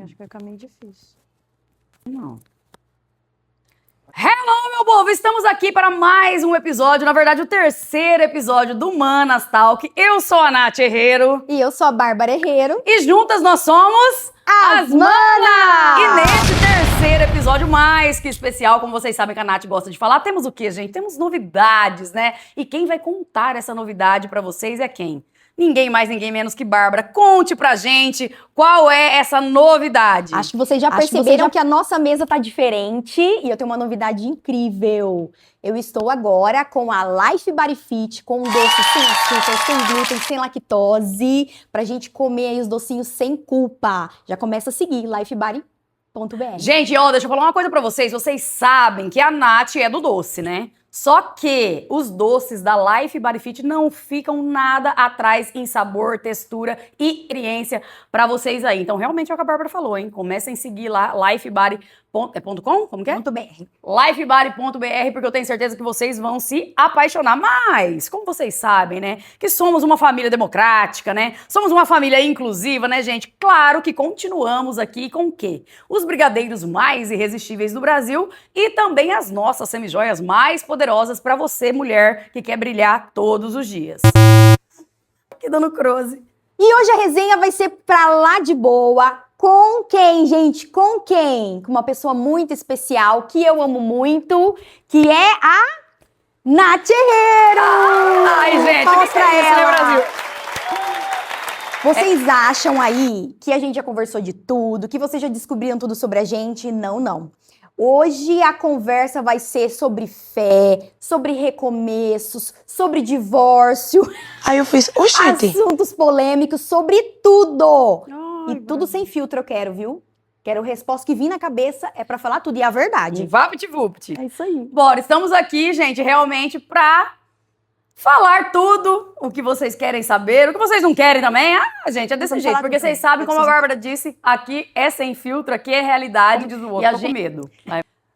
Acho que vai ficar meio difícil. Não. Hello, meu povo! Estamos aqui para mais um episódio, na verdade, o terceiro episódio do Manas Talk. Eu sou a Nath Herrero. E eu sou a Bárbara Herrero. E juntas nós somos As Manas! E nesse terceiro episódio mais que especial, como vocês sabem que a Nath gosta de falar, temos o quê, gente? Temos novidades, né? E quem vai contar essa novidade para vocês é quem? Ninguém mais, ninguém menos que Bárbara. Conte pra gente qual é essa novidade. Acho que vocês já perceberam que a nossa mesa tá diferente e eu tenho uma novidade incrível. Eu estou agora com a Life Body Fit, com um doce sem açúcar, sem glúten, sem lactose, pra gente comer aí os docinhos sem culpa. Já começa a seguir, lifebody.br. Gente, ó, deixa eu falar uma coisa pra vocês. Vocês sabem que a Nath é do doce, né? Só que os doces da Life Body Fit não ficam nada atrás em sabor, textura e experiência pra vocês aí. Então, realmente é o que a Bárbara falou, hein? Comecem a seguir lá, lifebody.com? Como que é? .br. Lifebody.br, porque eu tenho certeza que vocês vão se apaixonar. Mas, como vocês sabem, né, que somos uma família democrática, né? Somos uma família inclusiva, né, gente? Claro que continuamos aqui com o quê? Os brigadeiros mais irresistíveis do Brasil e também as nossas semijoias mais poderosas para você, mulher, que quer brilhar todos os dias. Aqui dando close. E hoje a resenha vai ser pra lá de boa. Com quem, gente? Com quem? Com uma pessoa muito especial, que eu amo muito, que é a Nath Herrero! Ai, gente, palmas pra isso, né, ela. Brasil? Vocês acham aí que a gente já conversou de tudo, que vocês já descobriram tudo sobre a gente? Não, não. Hoje a conversa vai ser sobre fé, sobre recomeços, sobre divórcio. Aí eu fiz, oxente. Assuntos polêmicos, sobre tudo. Ai, E tudo sem filtro eu quero, viu? Quero resposta que vir na cabeça, é pra falar tudo, e a verdade. Vapt-vupt. É isso aí. Bora, estamos aqui, gente, realmente pra falar tudo o que vocês querem saber, o que vocês não querem também. Ah, gente, é desse Vamos jeito, falar porque tudo. vocês sabem, como a Bárbara disse, aqui é sem filtro, aqui é realidade, Como diz o e outro, a tô com gente medo.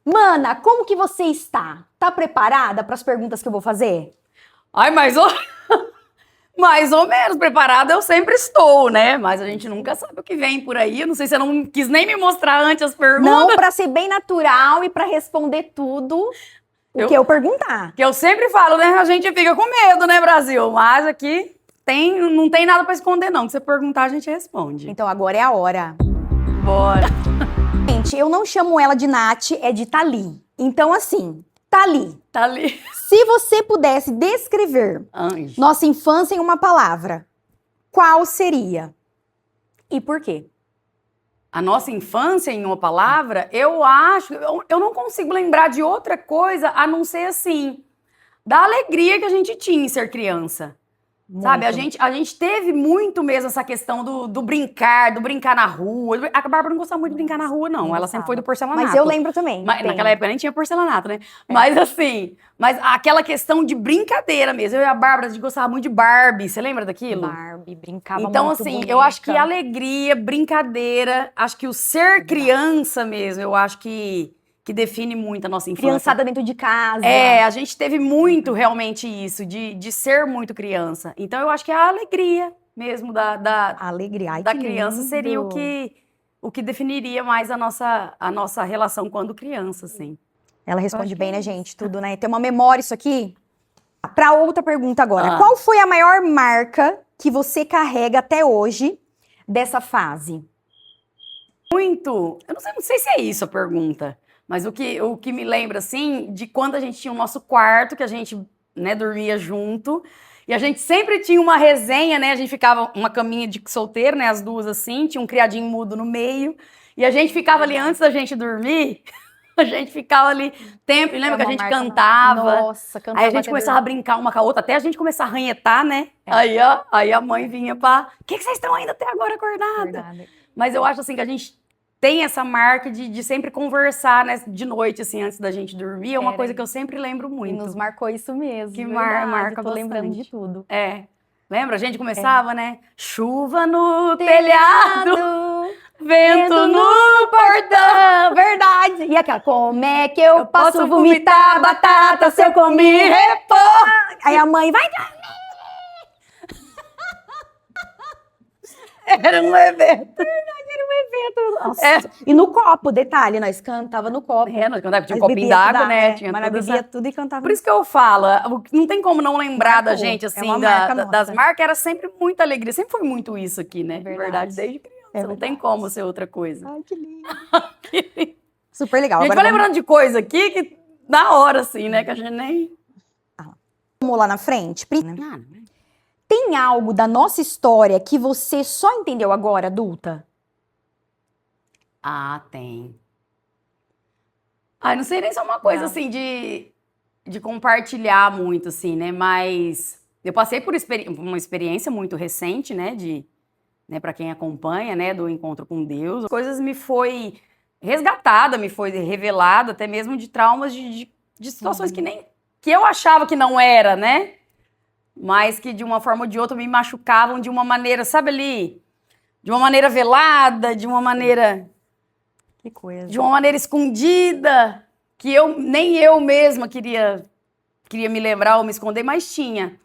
Mana, como que você está? Tá preparada para as perguntas que eu vou fazer? Ai, mais ou menos preparada eu sempre estou, né? Mas a gente nunca sabe o que vem por aí. Eu não sei se você não quis nem me mostrar antes as perguntas. Não, para ser bem natural e para responder tudo o que eu perguntar. Que eu sempre falo, né? A gente fica com medo, né, Brasil? Mas aqui não tem nada pra esconder, não. Se você perguntar, a gente responde. Então agora é a hora. Bora. Gente, eu não chamo ela de Nath, é de Tali. Então assim, Tali, Tá ali. se você pudesse descrever Anjo. nossa infância em uma palavra, qual seria? E por quê? A nossa infância, em uma palavra, eu acho... Eu não consigo lembrar de outra coisa a não ser, assim, da alegria que a gente tinha em ser criança. Sabe, Muito. a gente teve muito mesmo essa questão do brincar na rua. A Bárbara não gostava muito de brincar na rua, não. Ela sempre foi do porcelanato. Mas eu lembro também. Mas Tem. naquela época nem tinha porcelanato, né? Mas assim, mas aquela questão de brincadeira mesmo. Eu e a Bárbara, a gente gostava muito de Barbie. Você lembra daquilo? Barbie, brincava Então, muito assim, boneca. eu acho que alegria, brincadeira, acho que o ser criança mesmo, eu acho que define muito a nossa infância. Criançada dentro de casa. É, a gente teve muito realmente isso, de ser muito criança. Então, eu acho que a alegria mesmo da Alegria. Ai, da que criança lindo. seria o que definiria mais a nossa relação quando criança, assim. Ela Eu responde acho bem, que é né, isso. gente? Tudo, né? Tem uma memória isso aqui. Pra outra pergunta agora. Ah. Qual foi a maior marca que você carrega até hoje dessa fase? Muito. Eu não sei se é isso a pergunta, mas o que me lembra, assim, de quando a gente tinha o nosso quarto, que a gente, né, dormia junto, e a gente sempre tinha uma resenha, né, a gente ficava uma caminha de solteiro, né, as duas assim, tinha um criadinho mudo no meio, e a gente ficava ali antes da gente dormir, a gente ficava ali tempo, e lembra que a gente cantava, Nossa, cantava. aí a gente até começava a brincar uma com a outra, até a gente começar a ranhetar, né, aí a mãe vinha pra, o que vocês estão ainda até agora acordada? Verdade. Mas eu acho assim que a gente tem essa marca de sempre conversar, né, de noite, assim, antes da gente dormir. É uma Era. coisa que eu sempre lembro E muito. nos marcou isso mesmo. Que verdade. marca Tô lembrando bastante. de tudo. É. Lembra? A gente começava, né? Chuva no telhado, vento no portão. Verdade. E aquela, como é que eu posso vomitar batata se eu comi repolho? Aí a mãe, vai Era um evento. Verdade, Nossa. E no copo, detalhe, nós cantava no copo. Nós cantava, tinha um Nós copinho bebia d'água, tudo, né? Tinha mas toda nós bebia essa... tudo e cantava. Por isso que eu falo, não tem como não lembrar da Marcou. gente, É assim, uma marca nossa. das marcas, era sempre muita alegria. Sempre foi muito isso aqui, né? É Na verdade. verdade, desde criança. Não tem como ser outra coisa. Ai, que lindo. Super legal. A gente Agora vai lembrando de coisa aqui que na hora, assim, né? Que a gente nem... vamos lá na frente. Tem algo da nossa história que você só entendeu agora, adulta? Ah, tem. Ai, não sei nem se é uma coisa, Não. assim, de compartilhar muito, assim, né? Mas eu passei por uma experiência muito recente, né? Né, para quem acompanha, né? Do encontro com Deus. Coisas me foi resgatada, me foi revelado, até mesmo de traumas de situações que eu achava que não era, né? Mas que de uma forma ou de outra me machucavam de uma maneira, sabe ali? De uma maneira velada, de uma maneira... Que coisa. De uma maneira escondida, que nem eu mesma queria me lembrar ou me esconder, mas tinha.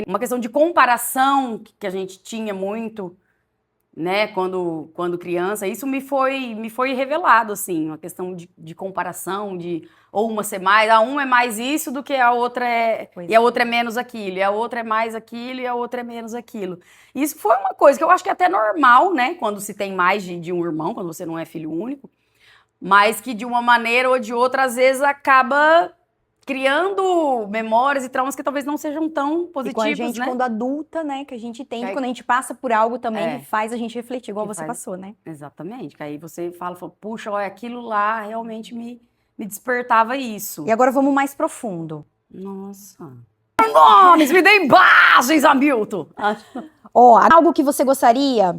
Uma questão de comparação que a gente tinha muito, né, quando criança. Isso me foi revelado, assim, uma questão de comparação, ou uma ser mais, uma é mais isso do que a outra e a outra é menos aquilo, e a outra é mais aquilo, e a outra é menos aquilo. Isso foi uma coisa que eu acho que é até normal, né, quando se tem mais de um irmão, quando você não é filho único, mas que de uma maneira ou de outra, às vezes, acaba criando memórias e traumas que talvez não sejam tão positivos, e com a gente, né? quando adulta, né, que a gente entende, quando a gente passa por algo também que faz a gente refletir, igual você passou, né? Exatamente, que aí você fala, puxa, olha, aquilo lá realmente me despertava isso. E agora vamos mais profundo. Nossa. Nomes, me deem bases, Hamilton! Algo que você gostaria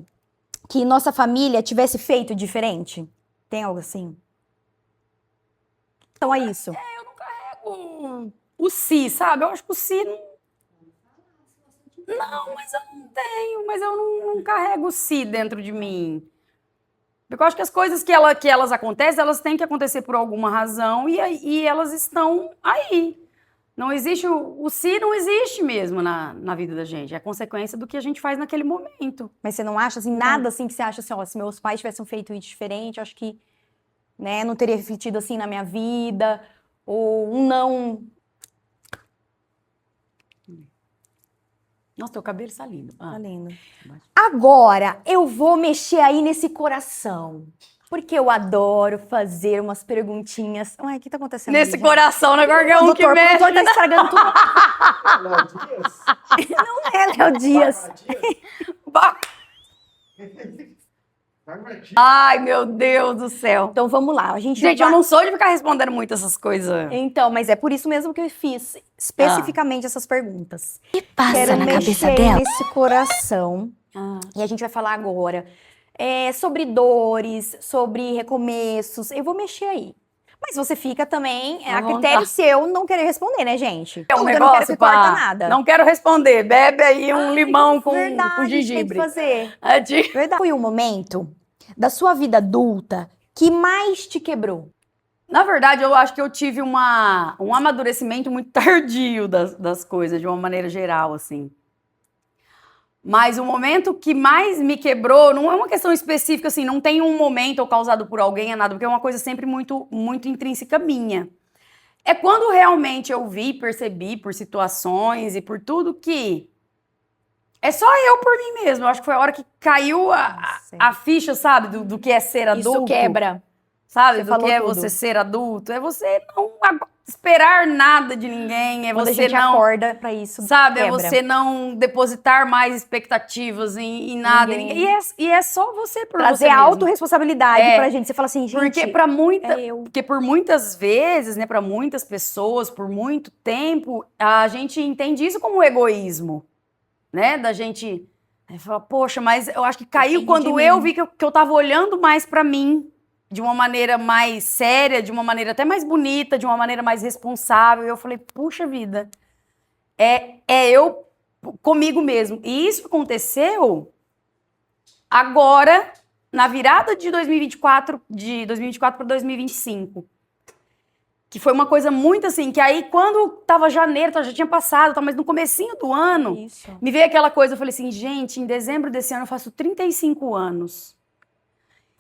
que nossa família tivesse feito diferente? Tem algo assim? Então é isso. Eu não carrego o si, sabe? Eu acho que o si não... Não, mas eu não tenho, mas eu não carrego o si dentro de mim. Porque eu acho que as coisas que elas acontecem, elas têm que acontecer por alguma razão e elas estão aí. Não existe, o si não existe mesmo na vida da gente. É consequência do que a gente faz naquele momento. Mas você não acha, assim, nada assim que você acha assim, ó, se meus pais tivessem feito isso diferente, acho que, né, não teria refletido assim na minha vida, ou um não... Nossa, teu cabelo está lindo. Tá lindo. Agora, eu vou mexer aí nesse coração. Porque eu adoro fazer umas perguntinhas. Ué, o que tá acontecendo? Nesse ali, coração, né? Qualquer um que doutor, mexe. o doutor tá estragando tudo. Léo Dias? Não é, Léo Dias. Ai, meu Deus do céu. Então vamos lá. Gente, eu não sou de ficar respondendo muito essas coisas. Então, mas é por isso mesmo que eu fiz especificamente essas perguntas. O que passa Quero na mexer cabeça dela? nesse coração. E a gente vai falar agora sobre dores, sobre recomeços. Eu vou mexer aí. Mas você fica também, a critério seu não querer responder, né, gente? É um eu negócio, não quero que corta nada. Não quero responder. Bebe aí um limão com Verdade, gengibre. tem que fazer. Verdade. Foi o momento da sua vida adulta que mais te quebrou? Na verdade, eu acho que eu tive um amadurecimento muito tardio das coisas, de uma maneira geral, assim. Mas o momento que mais me quebrou não é uma questão específica, assim, não tem um momento ou causado por alguém, é nada, porque é uma coisa sempre muito, muito intrínseca minha. É quando realmente eu vi, percebi por situações e por tudo que é só eu por mim mesmo. Eu acho que foi a hora que caiu a ficha, sabe, do que é ser adulto. Isso quebra. Sabe, Você do falou que é tudo. você ser adulto. É você não esperar nada de ninguém, é Quando você a gente não... acorda pra isso, Sabe, quebra. é você não depositar mais expectativas em nada. Ninguém. E é só você por Trazer você mesmo. autorresponsabilidade pra gente. Você fala assim, gente, Porque por muitas vezes, né, para muitas pessoas, por muito tempo, a gente entende isso como egoísmo, né? Da gente falar, poxa, mas eu acho que caiu Depende quando de eu mim. vi que eu tava olhando mais pra mim, de uma maneira mais séria, de uma maneira até mais bonita, de uma maneira mais responsável. E eu falei, puxa vida, é eu comigo mesmo. E isso aconteceu agora, na virada de 2024 para 2025. Que foi uma coisa muito assim, que aí quando tava janeiro, já tinha passado, mas no comecinho do ano, Isso. me veio aquela coisa, eu falei assim, gente, em dezembro desse ano eu faço 35 anos.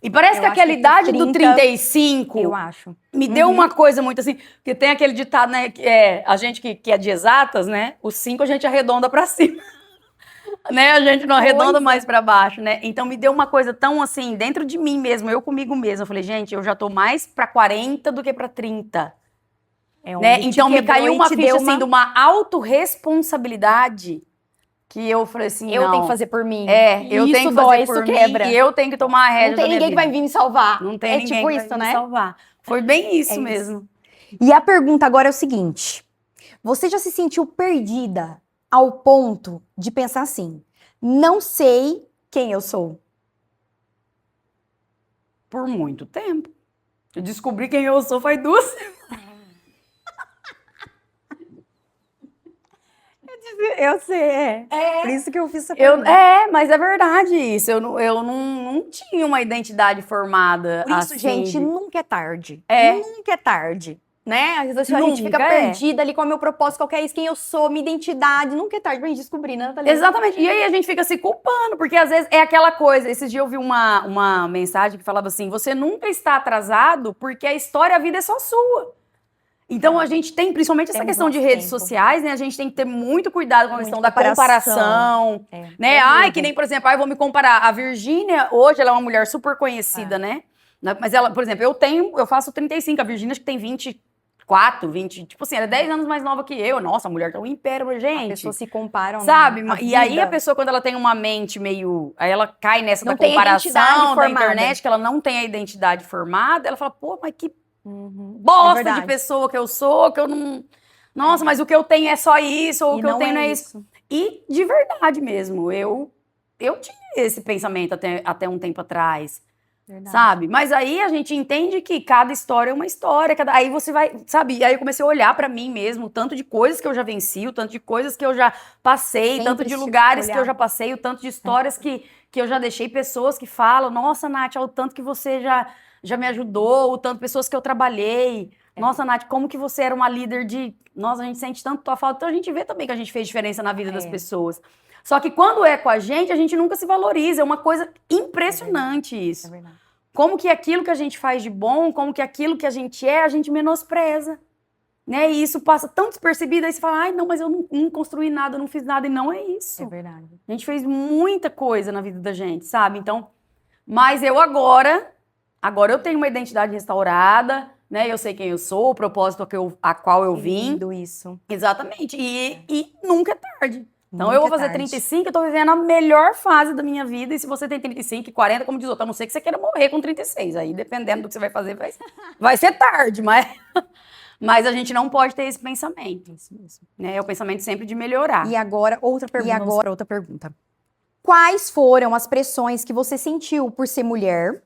E parece Eu que acho aquela que idade do 30, 35 Eu acho. me deu uma coisa muito assim, porque tem aquele ditado, né, que é a gente que é de exatas, né? Os 5 a gente arredonda pra cima. Né? A gente não arredonda Coisa. mais pra baixo, né? Então me deu uma coisa tão assim, dentro de mim mesmo, eu comigo mesma. Eu falei, gente, eu já tô mais pra 40 do que pra 30. É Né? onde te Então me quebrou caiu e uma te ficha deu assim de uma autorresponsabilidade que eu falei assim, Eu não. tenho que fazer por mim. Eu Isso tenho que dói, fazer isso por mim quebra. e eu tenho que tomar a rédea Não tem da minha ninguém que vai vida. vir me salvar. Não tem É ninguém tipo que vai isso, me né? salvar. Foi bem isso É isso. mesmo. E a pergunta agora é o seguinte: você já se sentiu perdida ao ponto de pensar assim: não sei quem eu sou? Por muito tempo. Eu descobri quem eu sou faz 2 semanas. Eu sei, é. Por isso que eu fiz essa Eu, pergunta. mas é verdade isso. Eu não tinha uma identidade formada Por isso, assim. gente, nunca é tarde. É. Nunca é tarde. Né? Às vezes a gente fica Nunca é. perdida ali, qual é o meu propósito, qual que é isso, quem eu sou, minha identidade. Nunca é tarde pra gente descobrir, né, Nathalie? Exatamente. E aí a gente fica se culpando, porque às vezes é aquela coisa. Esses dias eu vi uma mensagem que falava assim: você nunca está atrasado porque a história, a vida é só sua. Então a gente tem, principalmente essa Temos questão de nosso redes tempo. sociais, né? A gente tem que ter muito cuidado com a Muito questão da comparação. comparação. É, Né? é Ai, medo. que nem, por exemplo, eu vou me comparar. A Virgínia, hoje, ela é uma mulher super conhecida, né? Mas ela, por exemplo, eu faço 35, a Virgínia acho que tem 24, 20, tipo assim, ela é 10 anos mais nova que eu. Nossa, a mulher tá um império, mas, As gente. pessoas se comparam, Sabe? né? E aí a pessoa, quando ela tem uma mente meio. Aí ela cai nessa Não da tem comparação identidade da formada. internet, que ela não tem a identidade formada, ela fala, pô, mas que Uhum. bosta de verdade. pessoa que eu sou, que eu não. Nossa, mas o que eu tenho é só isso, ou o E que eu não tenho não é é isso. E de verdade mesmo, eu tinha esse pensamento até um tempo atrás. Verdade. Sabe? Mas aí a gente entende que cada história é uma história. Aí você vai, sabe? E aí eu comecei a olhar pra mim mesmo, o tanto de coisas que eu já venci, o tanto de coisas que eu já passei, tanto Sempre de se lugares que olhar. eu já passei, o tanto de histórias que eu já deixei, pessoas que falam, nossa, Nath, olha o tanto que você já me ajudou, o tanto de pessoas que eu trabalhei. Nossa, Nath, como que você era uma líder de. Nossa, a gente sente tanto tua falta. Então a gente vê também que a gente fez diferença na vida das pessoas. Só que quando é com a gente nunca se valoriza. É uma coisa impressionante isso. É verdade. Como que aquilo que a gente faz de bom, como que aquilo que a gente menospreza. Né? E isso passa tão despercebido, aí você fala, ai, não, mas eu não construí nada, eu não fiz nada, e não é isso. É verdade. A gente fez muita coisa na vida da gente, sabe? Então, mas eu agora eu tenho uma identidade restaurada, né? Eu sei quem eu sou, o propósito a qual eu vim. Lindo isso. Exatamente. E nunca é tarde. Então, Nunca eu vou é fazer tarde. 35, eu tô vivendo a melhor fase da minha vida. E se você tem 35 e 40, como diz outro, a não ser que você queira morrer com 36. Aí, dependendo do que você vai fazer, vai ser tarde, mas a gente não pode ter esse pensamento. Isso mesmo. Né? É o pensamento sempre de melhorar. E agora, outra pergunta. Outra pergunta. Quais foram as pressões que você sentiu por ser mulher,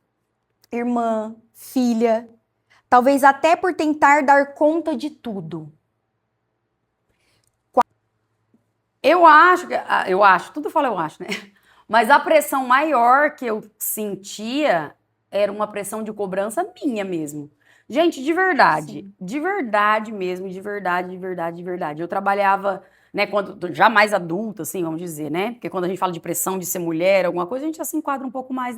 irmã, filha, talvez até por tentar dar conta de tudo? Eu acho, tudo fala eu acho, né? Mas a pressão maior que eu sentia era uma pressão de cobrança minha mesmo. Gente, de verdade, de verdade mesmo, de verdade, de verdade, de verdade. Eu trabalhava, né, quando já mais adulta, assim, vamos dizer, né? Porque quando a gente fala de pressão de ser mulher, alguma coisa, a gente já se enquadra um pouco mais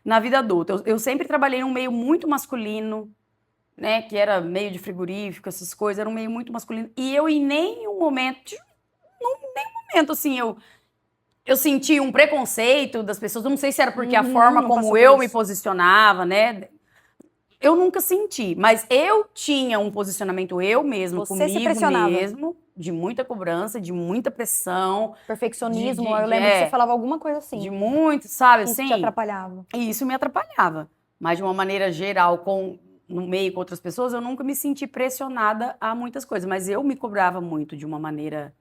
na vida adulta. Eu sempre trabalhei num meio muito masculino, né? Que era meio de frigorífico, essas coisas, era um meio muito masculino. E eu, em nenhum momento, assim, eu senti um preconceito das pessoas. Eu não sei se era porque a forma não como passou eu por me isso. posicionava, né? Eu nunca senti, mas eu tinha um posicionamento eu mesmo, Você se comigo pressionava. mesmo, de muita cobrança, de muita pressão, Perfeccionismo, De- eu lembro que você falava alguma coisa assim. de muito, sabe, que isso assim? te atrapalhava. E isso me atrapalhava. Mas de uma maneira geral, no meio com outras pessoas, eu nunca me senti pressionada a muitas coisas. Mas eu me cobrava muito de uma maneira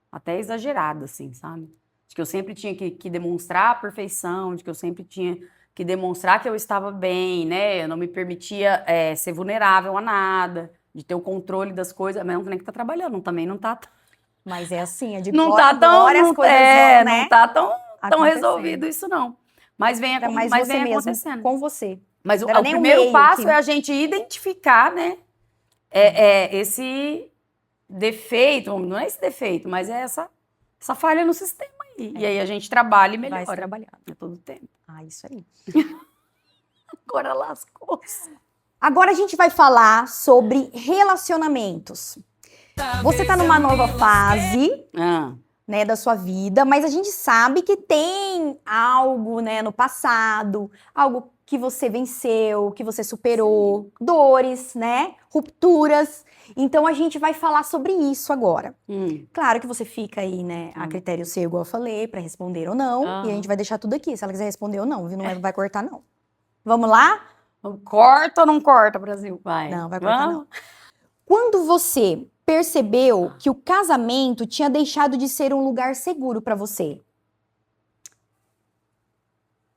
até exagerada, assim, sabe? De que eu sempre tinha que demonstrar a perfeição, de que eu sempre tinha que demonstrar que eu estava bem, né? Eu não me permitia ser vulnerável a nada, de ter o controle das coisas. Mas não tem nem que estar trabalhando, também não tá... Mas é assim, é de Não glória tá em glória, as coisas vão, né? não tá tão acontecendo. resolvido isso, não. Mas vem, Mas mas você vem mesmo, acontecendo. com você. Mas Não era o nem o primeiro meio passo que- é a gente identificar, né? Esse defeito, não é esse defeito, mas é essa falha no sistema aí. E aí a gente trabalha e Vai se melhora. trabalhando. A todo tempo. Ah, isso aí. Agora lascou. Agora a gente vai falar sobre relacionamentos. Você tá numa nova fase, Ah, né, da sua vida, mas a gente sabe que tem algo, né, no passado, algo que você venceu, que você superou, dores, né, rupturas. Então a gente vai falar sobre isso agora. Claro que você fica aí, né, a critério seu, igual eu falei, pra responder ou não, e a Aham. gente vai deixar tudo aqui, se ela quiser responder ou não, viu? Não vai cortar não. Vamos lá? Corta ou não corta, Brasil? Vai. Não, vai cortar não. Quando você percebeu que o casamento tinha deixado de ser um lugar seguro pra você?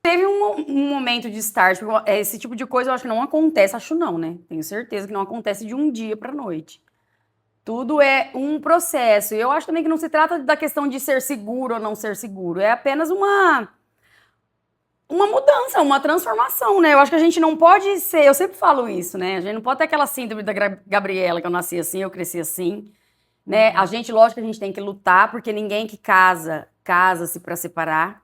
Teve um momento de start, porque esse tipo de coisa eu acho que não acontece, acho não, né? Tenho certeza que não acontece de um dia pra noite. Tudo é um processo. E eu acho também que não se trata da questão de ser seguro ou não ser seguro. É apenas uma mudança, uma transformação, né? Eu acho que a gente não pode ser. Eu sempre falo isso, né? A gente não pode ter aquela síndrome da Gabriela, que eu nasci assim, eu cresci assim, né? A gente, lógico que a gente tem que lutar, porque ninguém que casa-se pra separar.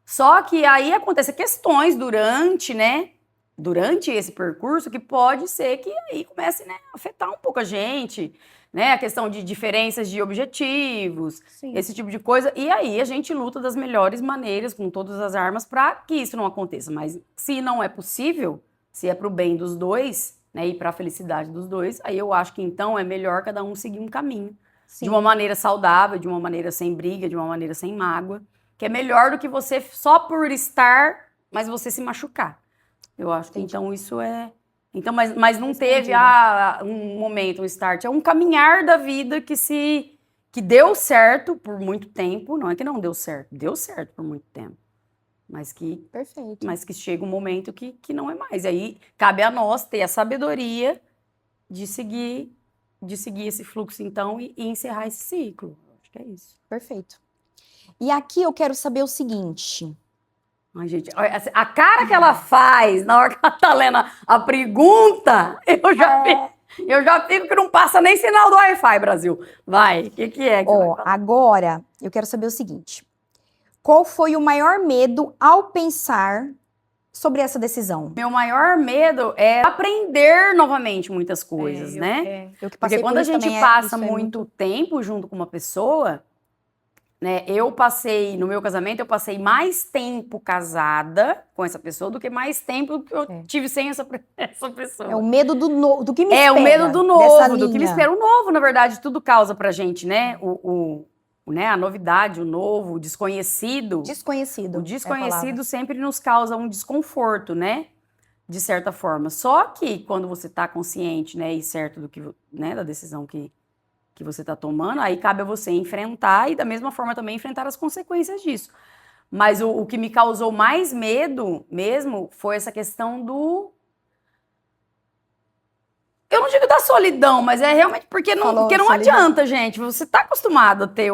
Só que aí acontecem questões durante, né? Durante esse percurso que pode ser que aí comece, né, a afetar um pouco a gente, né? A questão de diferenças de objetivos, Sim. esse tipo de coisa. E aí a gente luta das melhores maneiras, com todas as armas, para que isso não aconteça. Mas se não é possível, se é para o bem dos dois, né, e para a felicidade dos dois, aí eu acho que então é melhor cada um seguir um caminho. Sim. De uma maneira saudável, de uma maneira sem briga, de uma maneira sem mágoa. Que é melhor do que você só por estar, mas você se machucar. Eu acho que então isso é. Então, mas não teve um momento, um start. É um caminhar da vida que deu certo por muito tempo. Não é que não deu certo por muito tempo. Perfeito. Mas que chega um momento que não é mais. E aí cabe a nós ter a sabedoria de seguir esse fluxo, então, e encerrar esse ciclo. Acho que é isso. Perfeito. E aqui eu quero saber o seguinte. Ai, gente, olha, assim, a cara que ela faz na hora que ela tá lendo a pergunta, eu já fico que não passa nem sinal do Wi-Fi, Brasil. Vai, o que é? Ó, agora eu quero saber o seguinte. Qual foi o maior medo ao pensar sobre essa decisão? Meu maior medo é aprender novamente muitas coisas, né? Eu que passei Porque quando por a isso gente também, passa isso é muito tempo junto com uma pessoa, né? No meu casamento, eu passei mais tempo casada com essa pessoa do que mais tempo que eu tive sem essa pessoa. É o medo do que me espera. É o medo do dessa novo, do que me linha. espera. O novo, na verdade, tudo causa pra gente, né? Né? A novidade, o novo, o desconhecido. Desconhecido. O é a desconhecido palavra. sempre nos causa um desconforto, né? De certa forma. Só que quando você tá consciente, né, e certo do que, né, da decisão que você tá tomando, aí cabe a você enfrentar e da mesma forma também enfrentar as consequências disso. Mas o que me causou mais medo mesmo foi essa questão do... Eu não digo da solidão, mas é realmente porque não solidão. adianta, gente. Você tá acostumado a ter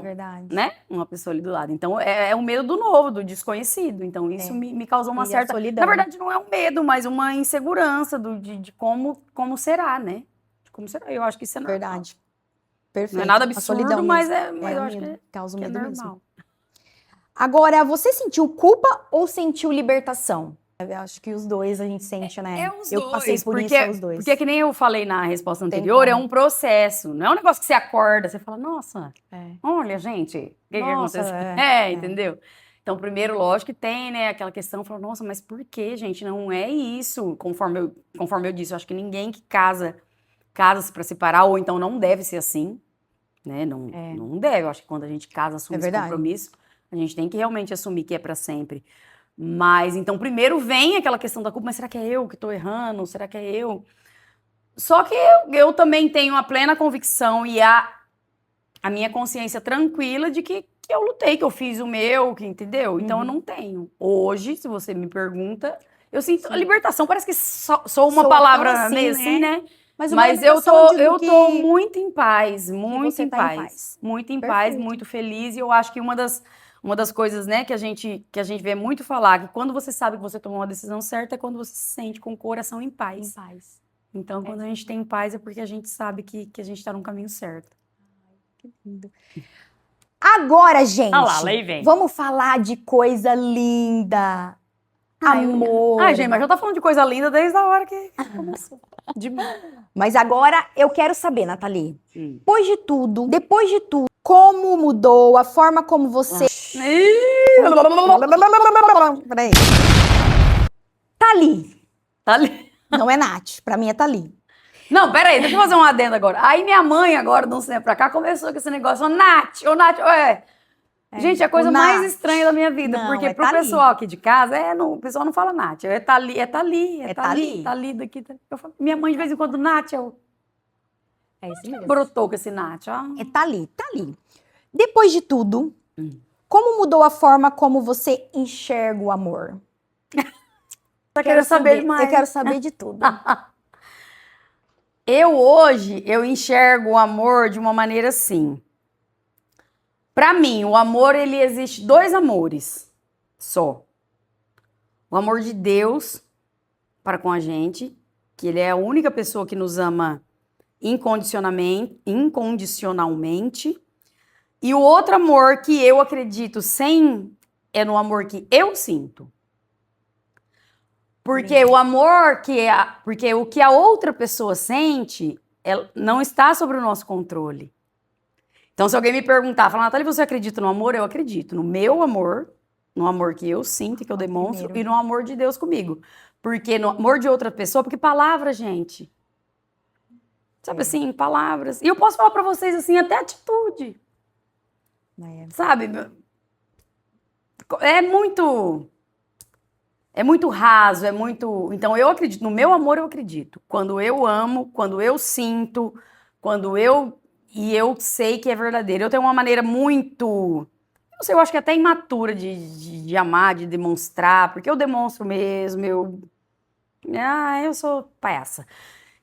Verdade. né, uma pessoa ali do lado. Então, é o medo do novo, do desconhecido. Então, isso me causou uma E a certa... solidão. Na verdade, não é um medo, mas uma insegurança de como será, né? De como será. Eu acho que isso é normal. Verdade. Perfeito. Não é nada A absurdo, solidão mas, mesmo. mas eu acho medo. que Causa é medo normal. mesmo. Agora, você sentiu culpa ou sentiu libertação? Eu acho que os dois a gente sente, né? Eu passei por isso, os dois. Porque que nem eu falei na resposta Tem anterior, é como. um processo. Não é um negócio que você acorda, você fala, nossa, É. olha, gente, o que Nossa, aconteceu? Entendeu? Então, primeiro, lógico que tem, né, aquela questão, fala, nossa, mas por que, gente? Não é isso. Conforme eu disse, eu acho que ninguém que casa-se para separar, ou então não deve ser assim, né? Não deve. Eu acho que quando a gente casa, assume esse compromisso, a gente tem que realmente assumir que é para sempre. Mas, então, primeiro vem aquela questão da culpa, mas será que é eu que estou errando? Será que é eu? Só que eu também tenho a plena convicção e a minha consciência tranquila de que eu lutei, que eu fiz o meu, que entendeu? Então, eu não tenho. Hoje, se você me pergunta, eu sinto a libertação. Parece que sou uma palavra assim, meio assim, né? Mas eu tô muito em paz, muito em paz. Muito em paz, muito feliz. E eu acho que uma das coisas, né, que a gente vê muito falar, que quando você sabe que você tomou uma decisão certa, é quando você se sente com o coração em paz. Então, quando a gente tem paz, é porque a gente sabe que a gente tá no caminho certo. Que lindo. Agora, gente, Ah lá, aí vem. vamos falar de coisa linda. amor. Ai, gente, mas já tá falando de coisa linda desde a hora que começou. Mas agora eu quero saber, Nathalie, depois de tudo, como mudou a forma como você... Peraí. Thalie, Tá ali. não é Nath, pra mim é Thalie. Não, peraí, deixa eu fazer um adendo agora. Aí minha mãe, agora, de uns tempos pra cá, começou com esse negócio, ô Nath, Gente, é a coisa o mais Nath. estranha da minha vida, Não, porque é pro Thalie. pessoal aqui de casa, o pessoal não fala Nath, é Thalie, É Thalie. Thalie daqui. Eu falo, minha mãe, de vez em quando, Nath, É isso mesmo. brotou com esse Nath, ó. É Thalie. Depois de tudo, como mudou a forma como você enxerga o amor? Eu quero saber mais. Eu quero saber de tudo. Hoje, eu enxergo o amor de uma maneira assim. Pra mim, o amor, ele existe dois amores só. O amor de Deus para com a gente, que ele é a única pessoa que nos ama incondicionalmente. E o outro amor que eu acredito é no amor que eu sinto. Porque o amor porque o que a outra pessoa sente não está sobre o nosso controle. Então, se alguém me perguntar, falar, Nathalie, você acredita no amor? Eu acredito no meu amor, no amor que eu sinto, que eu demonstro, primeiro. e no amor de Deus comigo. Porque no amor de outra pessoa, porque palavras, gente. Sabe assim, palavras. E eu posso falar pra vocês assim, até atitude. Sabe? É muito raso, Então, eu acredito, no meu amor eu acredito. Quando eu amo, quando eu sinto, e eu sei que é verdadeiro. Eu tenho uma maneira muito... Não sei, eu acho que até imatura de amar, de demonstrar, porque eu demonstro mesmo, eu sou palhaça.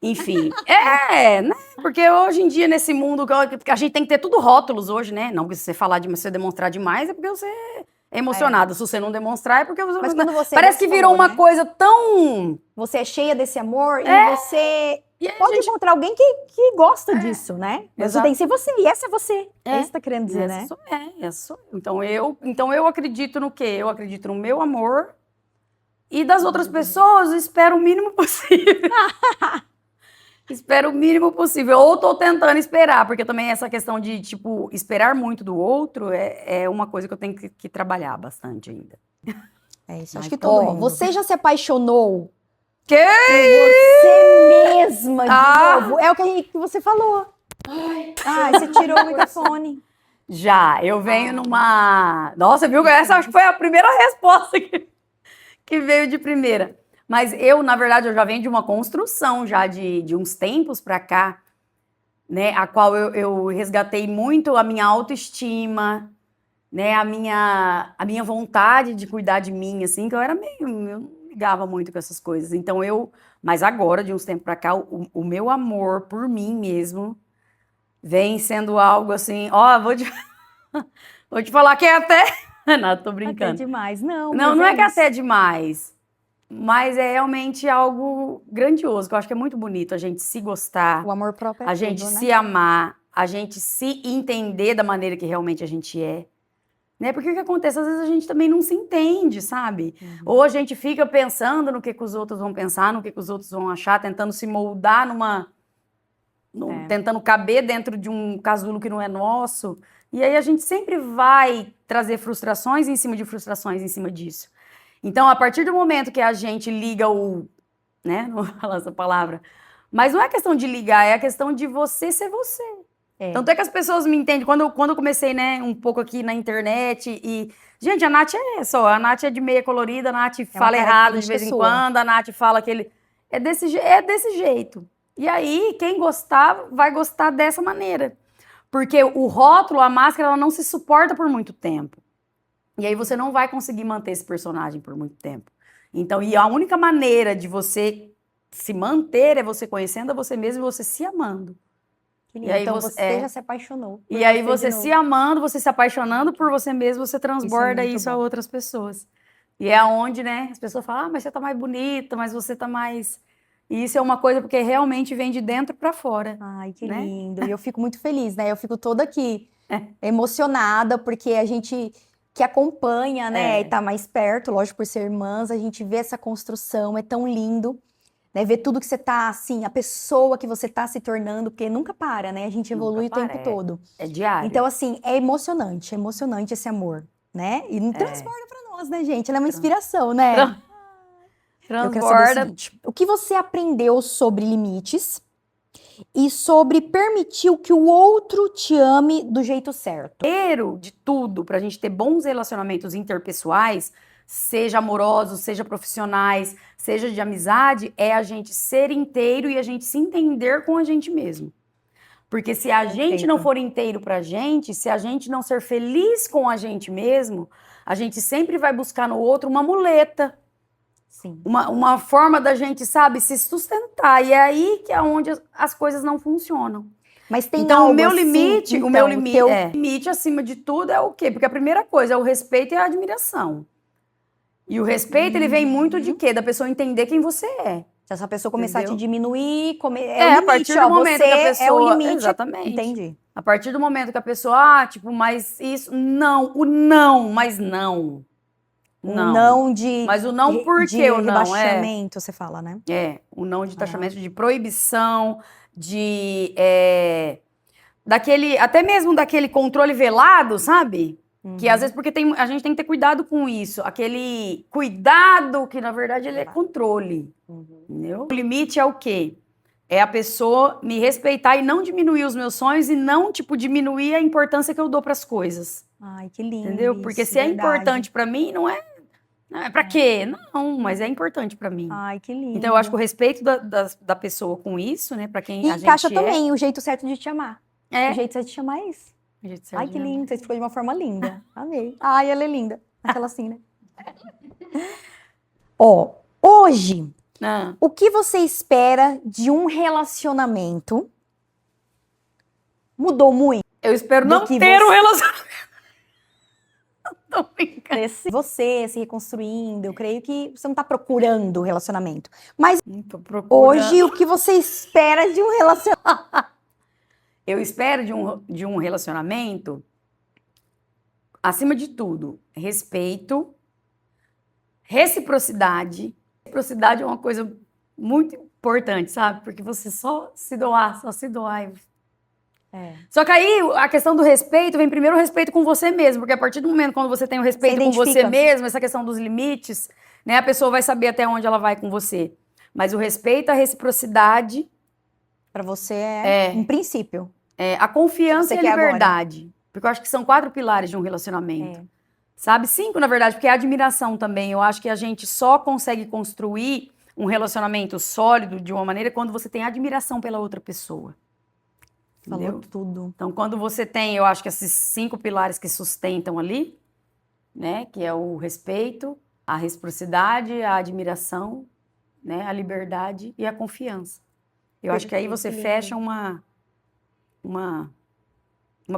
Enfim, né? Porque hoje em dia, nesse mundo, que a gente tem que ter tudo rótulos hoje, né? Não, porque se você falar demais, se você demonstrar demais, é porque você é emocionado. Se você não demonstrar, é porque você... Mas quando você Parece que virou falou, uma né? coisa tão... Você é cheia desse amor e você E aí, pode gente, encontrar alguém que gosta disso, né? Mas você exato. tem que ser você, e essa é você. É isso que tá querendo dizer, essa né? sou eu. Então eu acredito no quê? Eu acredito no meu amor e das outras pessoas eu espero o mínimo possível. Espero o mínimo possível. Ou tô tentando esperar, porque também essa questão de, tipo, esperar muito do outro é uma coisa que eu tenho que trabalhar bastante ainda. É isso, Mas acho que tô todo mundo. indo. Você já se apaixonou Que? por você mesma de Ah! novo? É o que você falou. Ai, você tirou o microfone. Já, eu venho numa... Nossa, viu? Essa acho que foi a primeira resposta que veio de primeira. Mas na verdade, eu já venho de uma construção já de uns tempos pra cá, né? A qual eu resgatei muito a minha autoestima, né? A minha vontade de cuidar de mim, assim, que eu não ligava muito com essas coisas. Então mas agora, de uns tempos pra cá, o meu amor por mim mesmo vem sendo algo assim, vou te falar que é até... Não, tô Até brincando. demais. Não, Não, mas não é que isso. até demais, mas é realmente algo grandioso, que eu acho que é muito bonito a gente se gostar, O amor próprio é a gente tudo, né? se amar, a gente se entender da maneira que realmente a gente é. Né? Porque o que acontece? Às vezes a gente também não se entende, sabe? Ou a gente fica pensando no que os outros vão pensar, no que os outros vão achar, tentando se moldar tentando caber dentro de um casulo que não é nosso. E aí a gente sempre vai trazer frustrações em cima de frustrações em cima disso. Então, a partir do momento que a gente liga né? Não vou falar essa palavra. Mas não é questão de ligar, é a questão de você ser você. É. Tanto é que as pessoas me entendem. Quando eu comecei, né, um pouco aqui na internet e... Gente, a Nath a Nath é de meia colorida, a Nath fala errado de vez em quando, a Nath fala aquele... É desse jeito. E aí, quem gostar, vai gostar dessa maneira. Porque o rótulo, a máscara, ela não se suporta por muito tempo. E aí você não vai conseguir manter esse personagem por muito tempo. Então, e a única maneira de você se manter é você conhecendo a você mesmo e você se amando. E aí então você já se apaixonou. E aí você se amando, você se apaixonando por você mesmo, você transborda isso a outras pessoas. E é onde, né, as pessoas falam, mas você tá mais bonita, mas você tá mais... E isso é uma coisa porque realmente vem de dentro para fora. Ai, que lindo. E eu fico muito feliz, né? Eu fico toda aqui emocionada, porque a gente que acompanha, né? É. E tá mais perto, lógico, por ser irmãs, a gente vê essa construção, é tão lindo, né? Ver tudo que você tá, assim, a pessoa que você tá se tornando, porque nunca para, né? A gente evolui o Nunca tempo para, todo. É diário. Então, assim, é emocionante esse amor, né? E não transborda pra nós, né, gente? Ela é uma inspiração, né? Tran- Eu quero saber o Transborda. seguinte: o que você aprendeu sobre limites e sobre permitir que o outro te ame do jeito certo? Primeiro de tudo, para a gente ter bons relacionamentos interpessoais, seja amorosos, seja profissionais, seja de amizade, é a gente ser inteiro e a gente se entender com a gente mesmo. Porque se a gente não Perfeito. for inteiro pra gente, se a gente não ser feliz com a gente mesmo, a gente sempre vai buscar no outro uma muleta, Sim. uma forma da gente, sabe, se sustentar. E é aí que é onde as coisas não funcionam. Mas tem Então, algo o meu assim, limite, então, o meu limite, teu- limite acima de tudo é o quê? Porque a primeira coisa é o respeito e a admiração. E o respeito, ele vem muito de quê? Da pessoa entender quem você é. Se essa pessoa começar a te Entendeu? diminuir, é o a limite, partir ó, do momento você que a é o pessoa... limite. Exatamente. Entendi. A partir do momento que a pessoa, tipo, mas isso, não, o não, mas não. Não de, Mas o não por de que o não? rebaixamento, você fala, né? O não de taxamento, Ah. de proibição, daquele, até mesmo daquele controle velado, sabe? Que às vezes, porque a gente tem que ter cuidado com isso. Aquele cuidado que, na verdade, ele é controle. Entendeu? O limite é o quê? É a pessoa me respeitar e não diminuir os meus sonhos e não, tipo, diminuir a importância que eu dou pras coisas. Ai, que lindo. Entendeu? Porque isso, se é verdade. importante pra mim, não é pra quê? Não, mas é importante pra mim. Ai, que lindo. Então, eu acho que o respeito da pessoa com isso, né? Pra quem E a gente encaixa é. também o jeito certo de te amar. É. O jeito certo de te amar é isso. O jeito certo Ai, de que amar. lindo. Você explicou de uma forma linda. Amei. Ai, ela é linda. Aquela assim, né? Ó, hoje, Ah, o que você espera de um relacionamento? Mudou muito? eu espero Do não que ter um você- relacionamento. Tô brincando. Você se reconstruindo, eu creio que você não tá procurando relacionamento. Mas Não tô procurando. hoje, o que você espera de um relacionamento? Eu espero de um relacionamento, acima de tudo, respeito, reciprocidade. Reciprocidade é uma coisa muito importante, sabe? Porque você só se doar. Só que aí a questão do respeito vem primeiro o respeito com você mesmo, porque a partir do momento quando você tem o respeito com você identifica. mesmo, essa questão dos limites, né, a pessoa vai saber até onde ela vai com você. Mas o respeito, a reciprocidade, Pra você é um princípio. a confiança Você e a quer agora. liberdade. Porque eu acho que são 4 pilares de um relacionamento. É. Sabe? 5, na verdade, porque é a admiração também. Eu acho que a gente só consegue construir um relacionamento sólido de uma maneira quando você tem admiração pela outra pessoa. Falou Entendeu? tudo. Então, quando você tem, eu acho que esses 5 pilares que sustentam ali, né? Que é o respeito, a reciprocidade, a admiração, né? A liberdade e a confiança. Eu acho que aí você Perfeito, fecha uma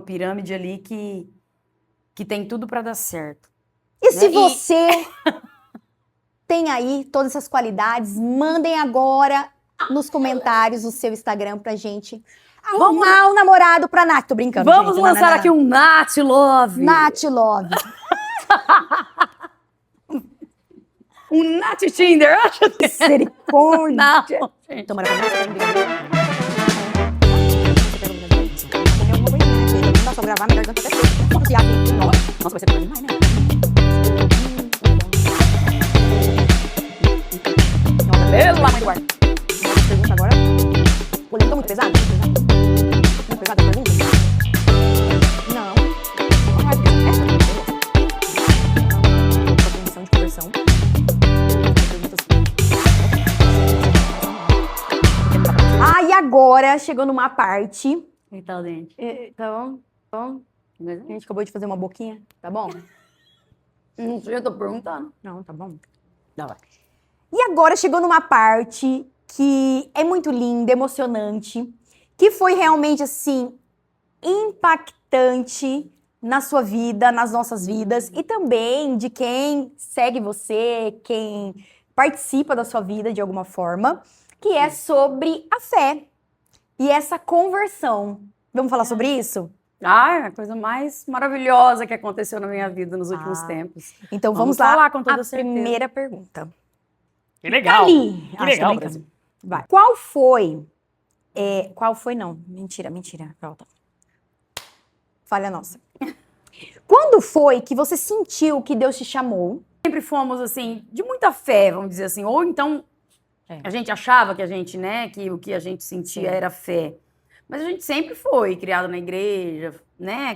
pirâmide ali que tem tudo para dar certo. E se Né? você tem aí todas essas qualidades, mandem agora nos comentários o seu Instagram pra gente arrumar um namorado pra Nath. Tô brincando, Vamos gente. lançar aqui um Nath Love. Nath Love. Um Nath Tinder. Misericórdia. Não, gente. Tomara pra Não dá só gravar, melhor dança até confiar. Nossa, vai ser pior demais, né? Pelo amor de guarda. Pergunta agora. O link tá muito pesado? Muito pesado a pergunta? Não. Não é transmissão de conversão. Ah, e agora chegou numa parte. Então, gente. Tá bom? A gente acabou de fazer uma boquinha, tá bom? Não sei, eu tô perguntando. Não, tá bom. E agora chegou numa parte que é muito linda, emocionante, que foi realmente, assim, impactante na sua vida, nas nossas vidas, e também de quem segue você, quem participa da sua vida de alguma forma, que é sobre a fé e essa conversão. Vamos falar sobre isso? Ah, é a coisa mais maravilhosa que aconteceu na minha vida nos últimos tempos. Então Vamos vamos lá, falar com toda a certeza. primeira pergunta. Que legal. Ali. Que Ah, tô legal, brincando. Brasil. Vai. Qual foi? Qual foi, não? Mentira. Volta. Falha nossa. Quando foi que você sentiu que Deus te chamou? Sempre fomos, assim, de muita fé, vamos dizer assim. Ou então, a gente achava que a gente, né, que o que a gente sentia era fé. Mas a gente sempre foi criado na igreja, né,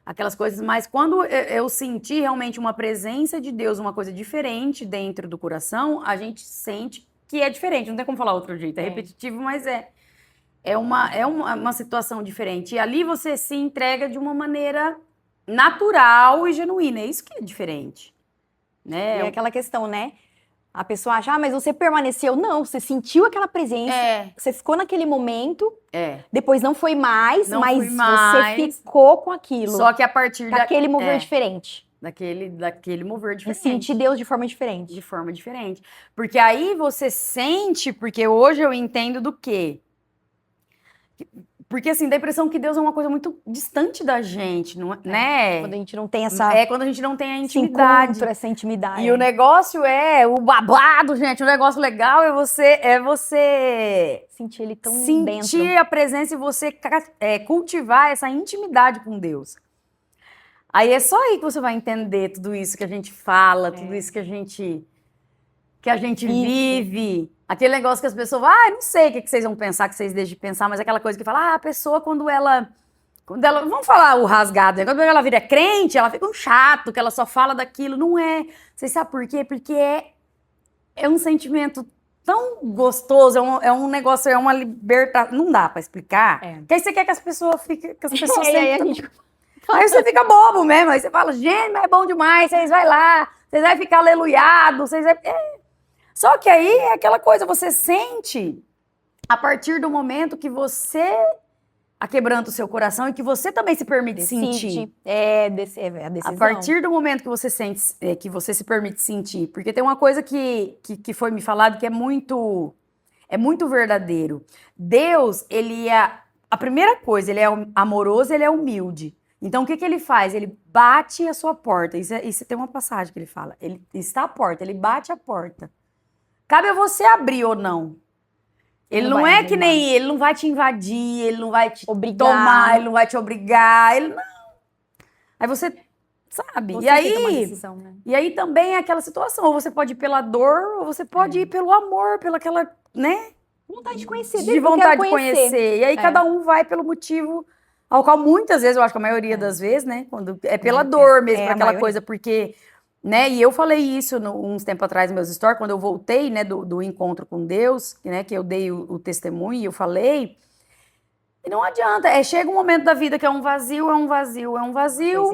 aquelas coisas. Mas quando eu senti realmente uma presença de Deus, uma coisa diferente dentro do coração, a gente sente que é diferente. Não tem como falar outro jeito. É repetitivo, mas é uma situação diferente. E ali você se entrega de uma maneira natural e genuína. É isso que é diferente. Né? É aquela questão, né? A pessoa acha, mas você permaneceu. Não, você sentiu aquela presença, você ficou naquele momento, depois não foi mais, Não mas fui mais. você ficou com aquilo. Só que a partir daquele mover diferente. Daquele mover E diferente. sentir Deus de forma diferente. De forma diferente. Porque aí você sente, porque hoje eu entendo do quê? Porque, assim, dá a impressão que Deus é uma coisa muito distante da gente, não é? Né? Quando a gente não tem essa... Quando a gente não tem a intimidade. Essa intimidade. E o negócio o babado, gente, o negócio legal é você sentir ele tão dentro. Sentir a presença e você cultivar essa intimidade com Deus. Aí é só aí que você vai entender tudo isso que a gente fala, tudo isso que a gente vive. Aquele negócio que as pessoas falam, não sei o que vocês vão pensar, que vocês deixam de pensar, mas aquela coisa que fala, a pessoa quando ela, vamos falar o rasgado, né? Quando ela vira crente, ela fica um chato, que ela só fala daquilo. Não é. Vocês sabem por quê? Porque é um sentimento tão gostoso, é um negócio, é uma libertação. Não dá pra explicar. Que aí você quer que as pessoas fiquem, Aí você fica bobo mesmo, aí você fala, gente, mas é bom demais, vocês vai lá, vocês vão ficar aleluiados, vocês vai... Só que aí é aquela coisa, você sente a partir do momento que você aquebranta o seu coração e que você também se permite sentir. É a decisão. A partir do momento que você sente, que você se permite sentir. Porque tem uma coisa que foi me falado que é muito verdadeiro. Deus, ele é, a primeira coisa, ele é amoroso, ele é humilde. Então, o que ele faz? Ele bate a sua porta. Isso tem uma passagem que ele fala. Ele está à porta, ele bate a porta. Cabe a você abrir ou não. Ele não é que nem ele não vai te invadir, ele não vai te tomar, ele não vai te obrigar, ele não. Aí você sabe. Você e aí, tem que tomar decisão, né? E aí também é aquela situação, ou você pode ir pela dor, ou você pode ir pelo amor, pela aquela, né? Vontade de conhecer, de vontade de conhecer. E aí cada um vai pelo motivo ao qual muitas vezes, eu acho que a maioria das vezes, né, quando é pela dor mesmo, pra aquela coisa, porque, né, e eu falei isso uns tempos atrás nos meus stories, quando eu voltei, né, do encontro com Deus, né, que eu dei o testemunho e eu falei, e não adianta, chega um momento da vida que é um vazio,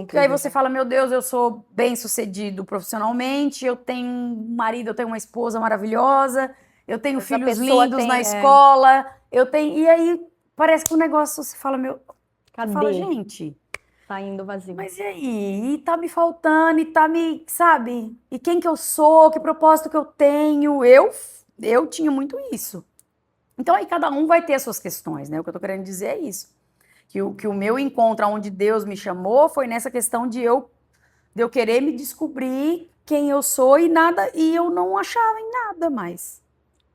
que aí você fala, meu Deus, eu sou bem-sucedido profissionalmente, eu tenho um marido, eu tenho uma esposa maravilhosa, eu tenho filhos lindos na escola, e aí parece que o negócio, você fala, cadê? Fala, gente, tá indo vazio. Mas e aí? E tá me faltando, e tá me, sabe? E quem que eu sou, que propósito que eu tenho? Eu tinha muito isso. Então aí cada um vai ter as suas questões, né? O que eu tô querendo dizer é isso. Que o meu encontro onde Deus me chamou foi nessa questão de eu querer me descobrir quem eu sou e eu não achava em nada mais.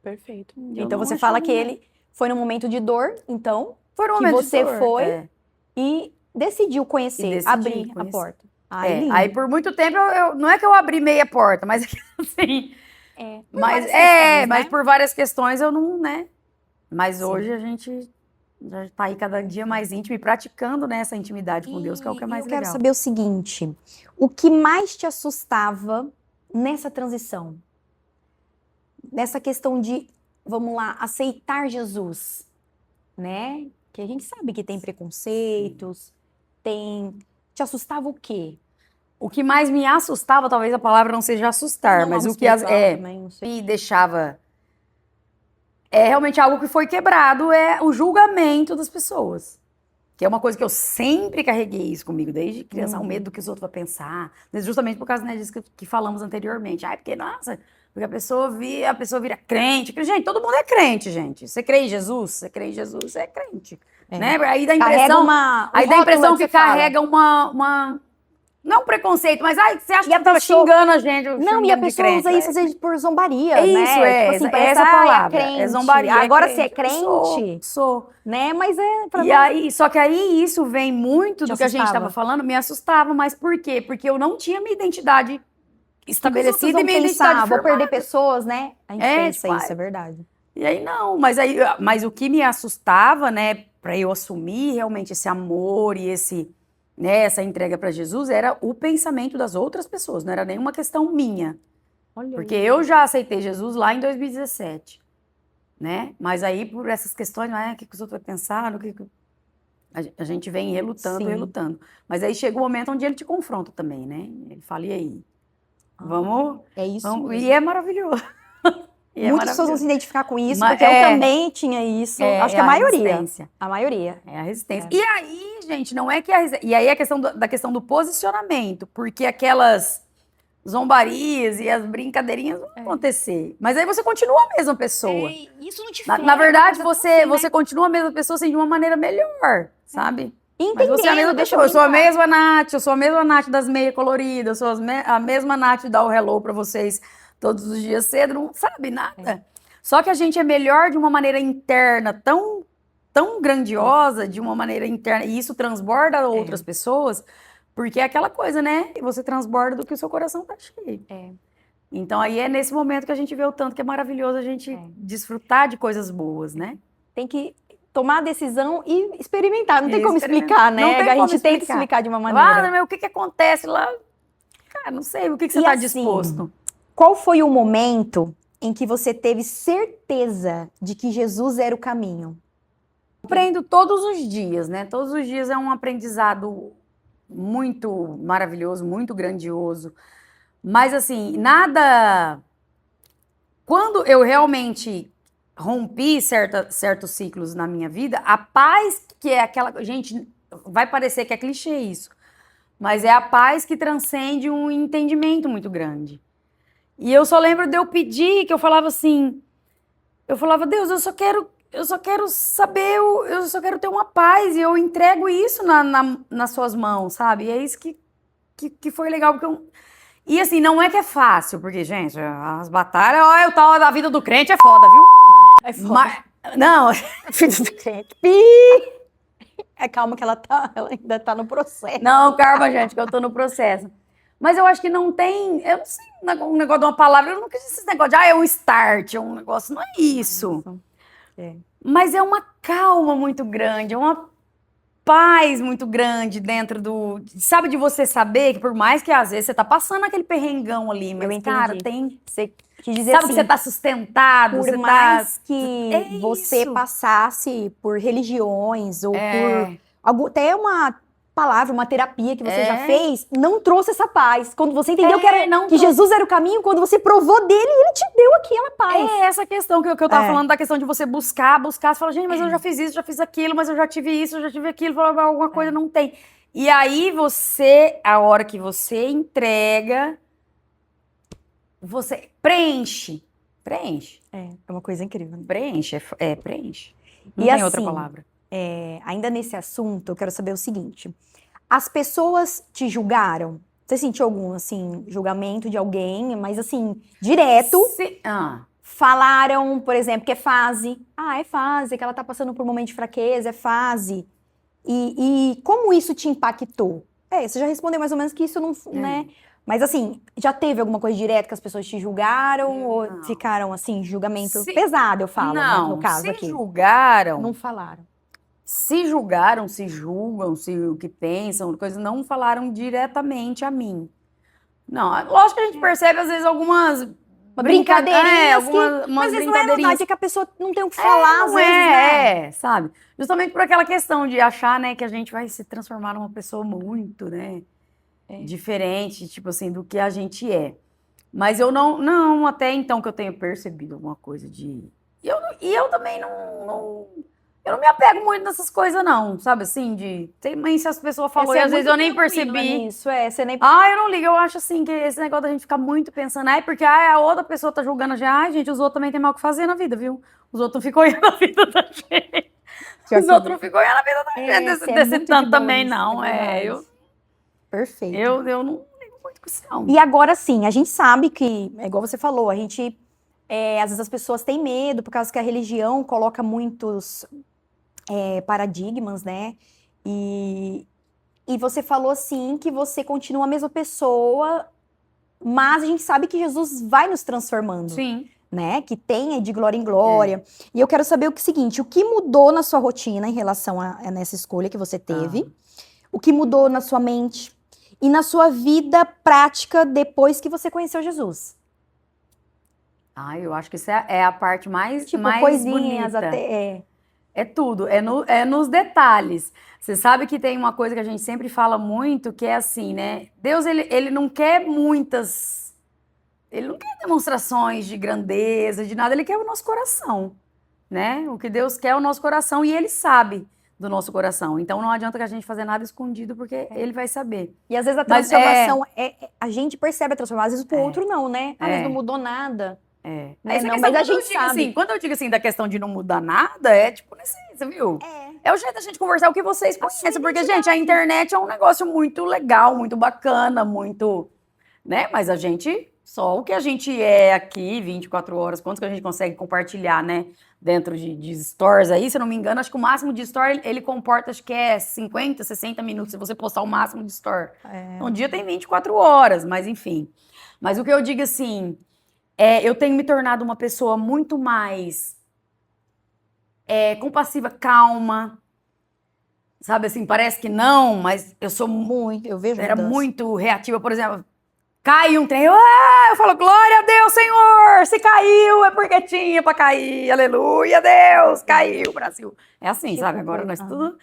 Perfeito. Então você fala que ele foi num momento de dor, então, foi num momento que você de dor, foi e decidiu conhecer, abrir a porta. Aí por muito tempo, não é que eu abri meia porta, mas assim... Mas por várias questões eu não, né? Mas hoje a gente já tá aí cada dia mais íntimo e praticando, né, essa intimidade com Deus, que é o que é mais legal. Eu quero saber o seguinte, o que mais te assustava nessa transição? Nessa questão de, vamos lá, aceitar Jesus, né? Que a gente sabe que tem preconceitos, te assustava o quê? O que mais me assustava, talvez a palavra não seja assustar, mas o que me deixava realmente algo que foi quebrado, é o julgamento das pessoas. Que é uma coisa que eu sempre carreguei isso comigo, desde criança, o medo do que os outros vão pensar. Justamente por causa, né, disso que falamos anteriormente. Porque, nossa, Porque a pessoa vira crente. Gente, todo mundo é crente, gente. Você crê em Jesus? Você crê em Jesus, você é crente. Né? Aí dá a impressão que carrega uma não um preconceito, mas você acha que você tá xingando a gente. Não, e a pessoa usa isso às vezes por zombaria, É né? isso, é. Tipo assim, Essa palavra. crente. É zombaria. Agora você é crente? Sou. Né? Mas Só que aí isso vem muito do que a gente estava falando, me assustava. Mas por quê? Porque eu não tinha minha identidade estabelecida e minha identidade formada. Vou perder pessoas, né? A gente pensa tipo, isso, é verdade. E aí não, mas o que me assustava, né, para eu assumir realmente esse amor e essa entrega para Jesus era o pensamento das outras pessoas, não era nenhuma questão minha. Olha porque eu já aceitei Jesus lá em 2017, né? Mas aí por essas questões, o que os outros vão pensar, a gente vem relutando. Mas aí chega o momento onde ele te confronta também, né? Ele fala, e aí? Vamos? É isso vamos. mesmo. E é maravilhoso. Muitas pessoas vão se identificar com isso, porque eu também tinha isso. Acho que a maioria. A maioria. É a resistência. E aí, gente, não é que E aí a questão da questão do posicionamento, porque aquelas zombarias e as brincadeirinhas vão acontecer. Mas aí você continua a mesma pessoa. Isso não te Na verdade, você continua a mesma pessoa, assim, de uma maneira melhor, sabe? Entendendo, mas você é a mesma pessoa. Eu sou a mesma Nath, eu sou a mesma Nath das meias coloridas, eu sou a mesma Nath de dar o hello pra vocês todos os dias cedo, não sabe nada. Só que a gente é melhor de uma maneira interna, tão grandiosa, de uma maneira interna, e isso transborda outras pessoas, porque é aquela coisa, né? Você transborda do que o seu coração tá cheio. Então aí é nesse momento que a gente vê o tanto que é maravilhoso a gente desfrutar de coisas boas, né? Tem que tomar a decisão e experimentar, não tem como explicar, né? Não tem como a gente tenta explicar de uma maneira. Mas o que acontece lá? Cara, não sei, o que você tá disposto? Qual foi o momento em que você teve certeza de que Jesus era o caminho? Aprendo todos os dias, né? Todos os dias é um aprendizado muito maravilhoso, muito grandioso. Mas, assim, nada... Quando eu realmente rompi certos ciclos na minha vida, a paz que é aquela... Gente, vai parecer que é clichê isso, mas é a paz que transcende um entendimento muito grande. E eu só lembro de eu pedir, que eu falava assim, Deus, eu só quero saber, eu só quero ter uma paz, e eu entrego isso nas suas mãos, sabe? E é isso que foi legal, porque e assim, não é que é fácil, porque, gente, as batalhas, o tal da vida do crente é foda, viu? É foda. Não, Vida do crente. Calma que ela ainda tá no processo. Não, calma, gente, que eu tô no processo. Mas eu acho que não tem, eu não sei, um negócio de uma palavra, eu nunca disse esse negócio de, é um start, é um negócio, não é isso. Mas é uma calma muito grande, é uma paz muito grande dentro sabe, de você saber que por mais que às vezes você tá passando aquele perrengão ali, mas, cara, você quis dizer sabe assim, que você tá sustentado, por mais que você passasse por religiões ou por até uma palavra, uma terapia que você já fez, não trouxe essa paz. Quando você entendeu que Jesus era o caminho, quando você provou dele, ele te deu aquela paz. É essa questão que eu tava falando, da questão de você buscar, você fala, gente, mas eu já fiz isso, já fiz aquilo, mas eu já tive isso, eu já tive aquilo, fala, alguma coisa não tem. E aí a hora que você entrega, você preenche. É uma coisa incrível. Né? Preenche. Não tem outra palavra. Ainda nesse assunto, eu quero saber o seguinte. As pessoas te julgaram? Você sentiu algum, assim, julgamento de alguém, mas assim, direto? Falaram, por exemplo, que é fase. É fase, que ela tá passando por um momento de fraqueza, é fase. E como isso te impactou? Você já respondeu mais ou menos que isso não, né? Mas assim, já teve alguma coisa direta que as pessoas te julgaram? Ou ficaram, assim, julgamento pesado, eu falo, não, no caso aqui? Se julgaram... Não falaram. Se julgaram, se julgam, se o que pensam, coisas não falaram diretamente a mim. Não, lógico que a gente percebe às vezes algumas brincadeirinhas mas não é verdade, é que a pessoa não tem o que falar, às vezes, né? Sabe? Justamente por aquela questão de achar, né, que a gente vai se transformar numa pessoa muito, né, diferente, tipo assim, do que a gente é. Mas eu não, até então que eu tenha percebido alguma coisa de... E eu também não... Eu não me apego muito nessas coisas, não, sabe assim? Mas se as pessoas falam, e às vezes eu nem percebi. Isso, você nem... Eu não ligo, eu acho assim, que esse negócio da gente ficar muito pensando, porque a outra pessoa tá julgando a gente. Gente, os outros também tem mal o que fazer na vida, viu? Os outros não ficam olhando a vida da gente. Os outros não ficam olhando a vida da gente desse tanto também, não. Perfeito. Eu não ligo muito com isso, não. E agora sim, a gente sabe que, é igual você falou, a gente, às vezes as pessoas têm medo, por causa que a religião coloca muitos paradigmas, né? E você falou assim que você continua a mesma pessoa, mas a gente sabe que Jesus vai nos transformando. Sim. Né? Que tem de glória em glória. E eu quero saber o seguinte, o que mudou na sua rotina em relação a nessa escolha que você teve? O que mudou na sua mente e na sua vida prática depois que você conheceu Jesus? Eu acho que isso é a parte mais, Tipo, mais coisinhas bonita. até... É tudo, é nos detalhes. Você sabe que tem uma coisa que a gente sempre fala muito, que é assim, né? Deus, ele não quer muitas... Ele não quer demonstrações de grandeza, de nada. Ele quer o nosso coração, né? O que Deus quer é o nosso coração e Ele sabe do nosso coração. Então não adianta que a gente fazer nada escondido, porque Ele vai saber. E às vezes a transformação, a gente percebe a transformação, às vezes pro outro não, né? Às vezes não mudou nada. Né? Mas a gente sabe. Assim, quando eu digo assim, da questão de não mudar nada, é tipo nesse, você viu? É o jeito da gente conversar o que vocês conhecem, porque, gente, a internet é um negócio muito legal, muito bacana, muito, né? Mas a gente, só o que a gente é aqui, 24 horas, quanto que a gente consegue compartilhar, né? Dentro de stories aí, se eu não me engano, acho que o máximo de story, ele comporta, acho que é 50, 60 minutos, se você postar o máximo de story. Um dia tem 24 horas, mas enfim. Mas o que eu digo assim, eu tenho me tornado uma pessoa muito mais compassiva, calma, sabe assim, parece que não, mas eu sou muito, eu vejo era mudança. muito reativa, por exemplo, cai um trem, eu falo, glória a Deus, Senhor, se caiu é porque tinha pra cair, aleluia, Deus, caiu, Brasil. É assim, Tipo, sabe, agora nós tudo,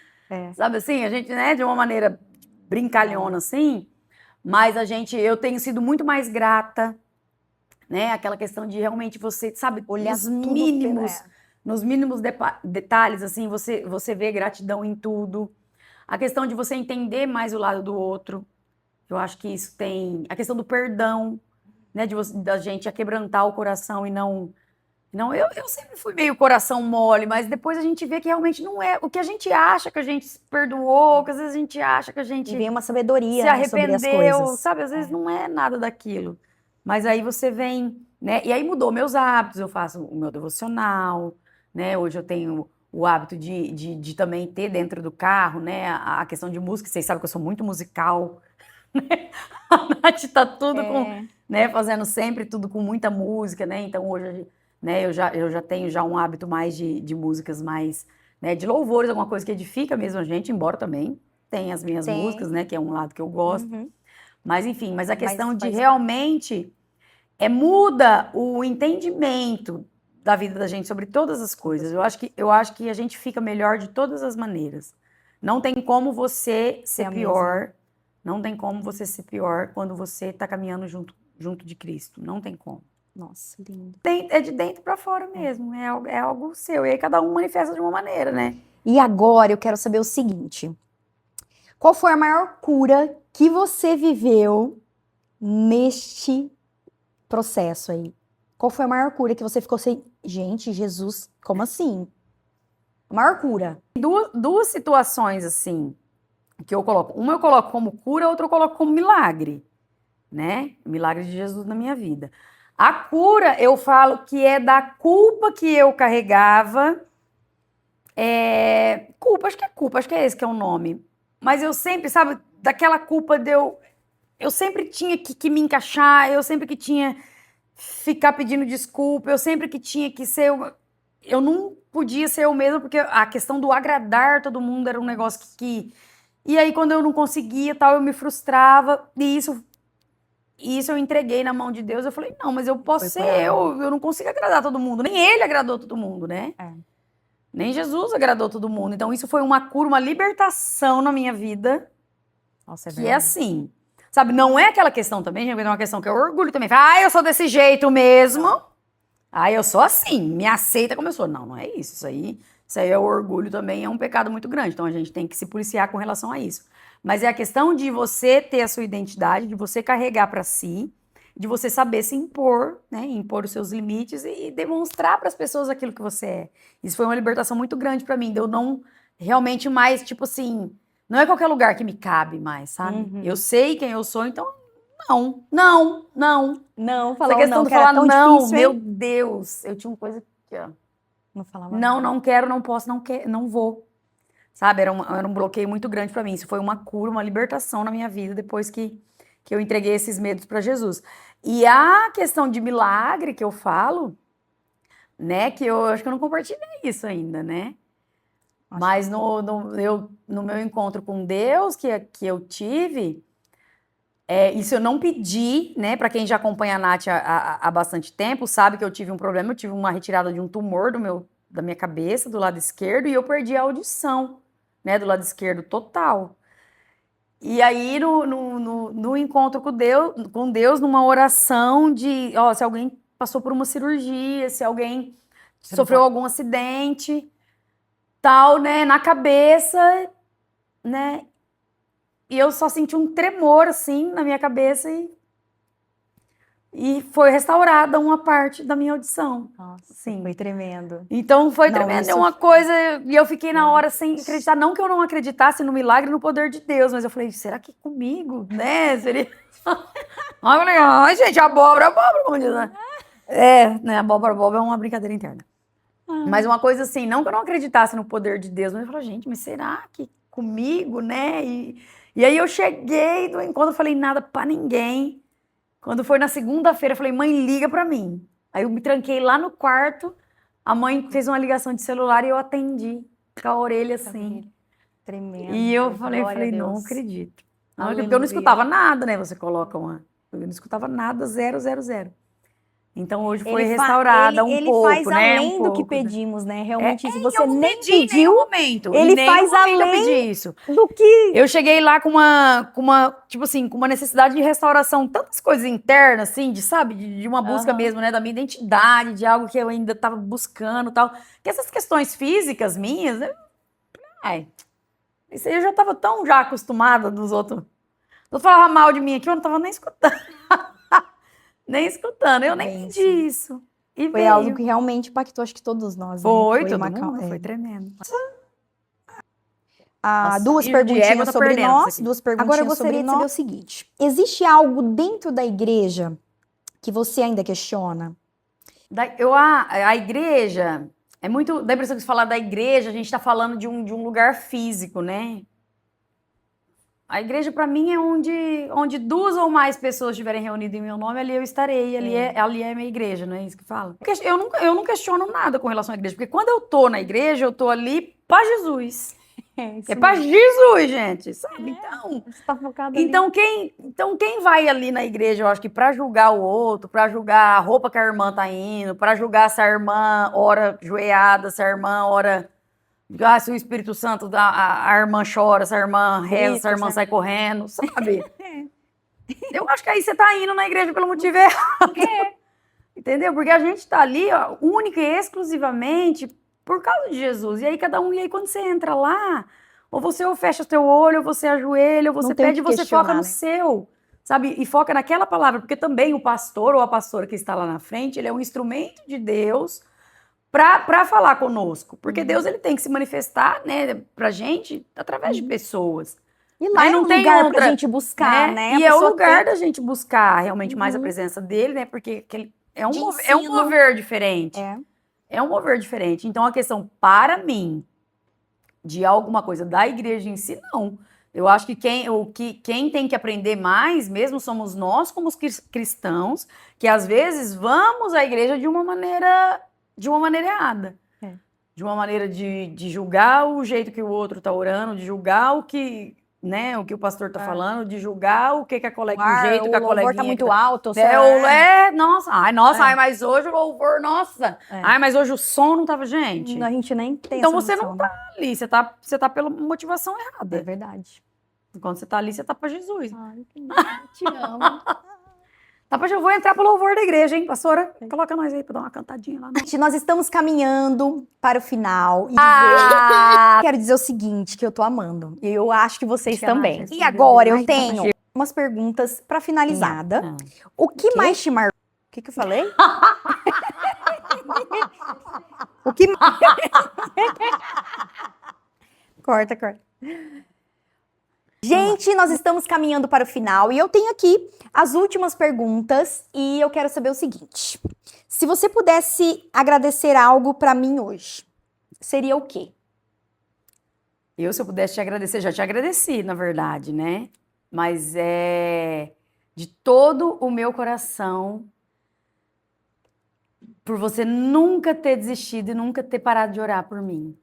sabe assim, a gente, né, de uma maneira brincalhona assim, mas eu tenho sido muito mais grata, né, aquela questão de realmente você, sabe, olhar nos mínimos detalhes, assim, você vê gratidão em tudo, a questão de você entender mais o lado do outro. Eu acho que isso tem... A questão do perdão, né? Da gente aquebrantar o coração e não... Eu sempre fui meio coração mole, mas depois a gente vê que realmente não é... O que a gente acha que a gente se perdoou, que às vezes a gente acha que a gente... E vem uma sabedoria, se arrependeu, sobre as coisas. Sabe? Às vezes não é nada daquilo. Mas aí você vem, né? E aí mudou meus hábitos, eu faço o meu devocional, né? Hoje eu tenho o hábito de também ter dentro do carro, né? A questão de música, vocês sabem que eu sou muito musical, a Nath tá tudo né, fazendo sempre tudo com muita música, né? Então hoje, né, eu já tenho já um hábito mais de músicas mais, né, de louvores, alguma coisa que edifica mesmo a gente, embora também tenha as minhas músicas, né, que é um lado que eu gosto. Mas enfim, mas a questão de realmente muda o entendimento da vida da gente sobre todas as coisas. Eu acho que a gente fica melhor de todas as maneiras. Não tem como você ser pior. Não tem como você ser pior quando você está caminhando junto de Cristo. Não tem como. Nossa, lindo. É de dentro para fora mesmo. É algo seu. E aí cada um manifesta de uma maneira, né? E agora eu quero saber o seguinte. Qual foi a maior cura que você viveu neste processo aí? Qual foi a maior cura que você ficou assim? Gente, Jesus, como assim? A maior cura. Duas situações assim que eu coloco. Uma eu coloco como cura, outra eu coloco como milagre, né? Milagre de Jesus na minha vida. A cura, eu falo que é da culpa que eu carregava. Culpa, acho que é esse que é o nome. Mas eu sempre, sabe, daquela culpa de eu sempre tinha que me encaixar, eu sempre que tinha ficar pedindo desculpa, eu sempre que tinha que ser... Eu não podia ser eu mesma, porque a questão do agradar todo mundo era um negócio que... E aí, quando eu não conseguia, tal, eu me frustrava. E isso eu entreguei na mão de Deus. Eu falei, não, mas eu posso ser eu não consigo agradar todo mundo. Nem ele agradou todo mundo, né? Nem Jesus agradou todo mundo. Então, isso foi uma cura, uma libertação na minha vida. Nossa, que é assim, sabe? Não é aquela questão também, gente, é uma questão que eu orgulho também. Eu sou desse jeito mesmo. Eu sou assim, me aceita como eu sou. Não é isso. Isso aí, Isso aí é o orgulho também, é um pecado muito grande. Então a gente tem que se policiar com relação a isso. Mas é a questão de você ter a sua identidade, de você carregar para si, de você saber se impor, né? Impor os seus limites e demonstrar para as pessoas aquilo que você é. Isso foi uma libertação muito grande para mim, de eu não realmente mais, tipo assim, não é qualquer lugar que me cabe mais, sabe? Uhum. Eu sei quem eu sou, então não. Não, Essa questão de que era falar tão não, difícil, meu hein? Deus, eu tinha uma coisa que, ó, Não falava não, não quero, não posso, não quero, não vou. Sabe, era um bloqueio muito grande para mim. Isso foi uma cura, uma libertação na minha vida depois que eu entreguei esses medos para Jesus. E a questão de milagre que eu falo, né, que eu acho que eu não compartilhei isso ainda, né? Acho Mas no meu encontro com Deus que eu tive, isso eu não pedi, né? Para quem já acompanha a Nath há bastante tempo, sabe que eu tive um problema, eu tive uma retirada de um tumor da minha cabeça, do lado esquerdo, e eu perdi a audição, né? Do lado esquerdo total. E aí, no encontro com Deus, numa oração de, ó, se alguém passou por uma cirurgia, se alguém Você não sofreu pode. algum acidente, tal, né? Na cabeça, né? E eu só senti um tremor, assim, na minha cabeça e foi restaurada uma parte da minha audição. Nossa, Sim. foi tremendo. Então foi Não, tremendo, é isso uma foi- coisa. E eu fiquei na Glória hora a sem Deus. acreditar. Não que eu não acreditasse no milagre e no poder de Deus, mas eu falei, será que comigo, né? Seria. Ai, eu falei, ai, gente, abóbora, como diz, né? Né? Abóbora é uma brincadeira interna. Mas uma coisa assim, não que eu não acreditasse no poder de Deus, mas eu falei, gente, mas será que comigo, né? E aí eu cheguei do encontro, eu falei nada pra ninguém. Quando foi na segunda-feira, eu falei, mãe, liga pra mim. Aí eu me tranquei lá no quarto, a mãe fez uma ligação de celular e eu atendi com a orelha assim. Tremendo. E eu Glória a falei, não Deus. acredito. Não acredito, porque eu Aleluia. não escutava nada, né? Você coloca uma. Eu não escutava nada, 000. Então hoje foi restaurada um ele pouco, faz né? além do que pouco, né? pedimos, né? Realmente, se E você eu não nem pedi em pediu, nenhum momento. ele Em nenhum faz momento eu além pedi isso. do que. Eu cheguei lá tipo assim, com uma necessidade de restauração, tantas coisas internas, assim, sabe, de uma busca Aham. mesmo, né, da minha identidade, de algo que eu ainda estava buscando, tal. Que essas questões físicas minhas, né, ai, isso aí eu já estava tão já acostumada dos outros. Eu falava mal de mim aqui, eu não estava nem escutando. Nem escutando, eu nem pedi Bênção. isso. E Foi algo veio. que realmente impactou, acho que todos nós, né? Foi, todo uma mundo, foi tremendo. Ah, Nossa, duas nível de égua perguntinhas tá sobre perdendo nós, isso aqui. duas Agora eu perguntinhas gostaria sobre de saber nós. O seguinte: existe algo dentro da igreja que você ainda questiona? A igreja, é muito. Dá a impressão que se falar da igreja, a gente está falando de um lugar físico, né? A igreja, para mim, é onde duas ou mais pessoas estiverem reunidas em meu nome, ali eu estarei. Ali é minha igreja, não é isso que fala? Eu não questiono nada com relação à igreja, porque quando eu tô na igreja, eu tô ali para Jesus. É para Jesus, gente, sabe? Então. Você tá focado ali. Então, quem vai ali na igreja, eu acho que para julgar o outro, para julgar a roupa que a irmã tá indo, para julgar se a irmã ora joelhada, se a irmã ora. Se o Espírito Santo, a irmã chora, se a irmã reza, se a irmã sai correndo, sabe? Eu acho que aí você tá indo na igreja pelo motivo errado. Entendeu? Porque a gente tá ali, ó, única e exclusivamente por causa de Jesus. E aí quando você entra lá, ou você fecha o teu olho, ou você ajoelha, ou você Não tem o pede, que você questionar, foca no né? seu, sabe? E foca naquela palavra, porque também o pastor ou a pastora que está lá na frente, ele é um instrumento de Deus para falar conosco. Porque Deus, ele tem que se manifestar, né, pra gente através de pessoas. E lá Né? é Não um tem lugar outra, pra gente buscar, né? A E é o pessoa lugar tem da gente buscar realmente mais a Uhum. presença dele, né? Porque é de um ensino. mover diferente. É. É um mover diferente. Então, a questão, para mim, de alguma coisa da igreja em si, não. Eu acho que quem tem que aprender mais mesmo somos nós, como os cristãos, que às vezes vamos à igreja de uma maneira errada. De uma maneira de julgar o jeito que o outro está orando, de julgar o que, né, o que o pastor está falando, de julgar o que a coleguinha, o jeito que a O louvor coleguinha tá muito tá. alto. Nossa, ai, mas hoje o louvor, nossa. Ai, mas hoje o som não tava, gente. A gente nem tem Então essa você noção, não né? tá ali, você tá pela motivação É errada. verdade. Quando você tá ali, você tá para Jesus. Ai, que lindo, te amo. Eu vou entrar pro louvor da igreja, hein, pastora? Coloca nós aí pra dar uma cantadinha lá. Gente, nós estamos caminhando para o final. E quero dizer o seguinte, que eu tô amando. E eu acho que vocês também. E agora eu tenho umas perguntas para finalizada. O que mais te marcou? O que eu falei? O que... Corta. Gente, nós estamos caminhando para o final e eu tenho aqui as últimas perguntas e eu quero saber o seguinte. Se você pudesse agradecer algo para mim hoje, seria o quê? Se eu pudesse te agradecer, já te agradeci, na verdade, né? Mas é de todo o meu coração por você nunca ter desistido e nunca ter parado de orar por mim.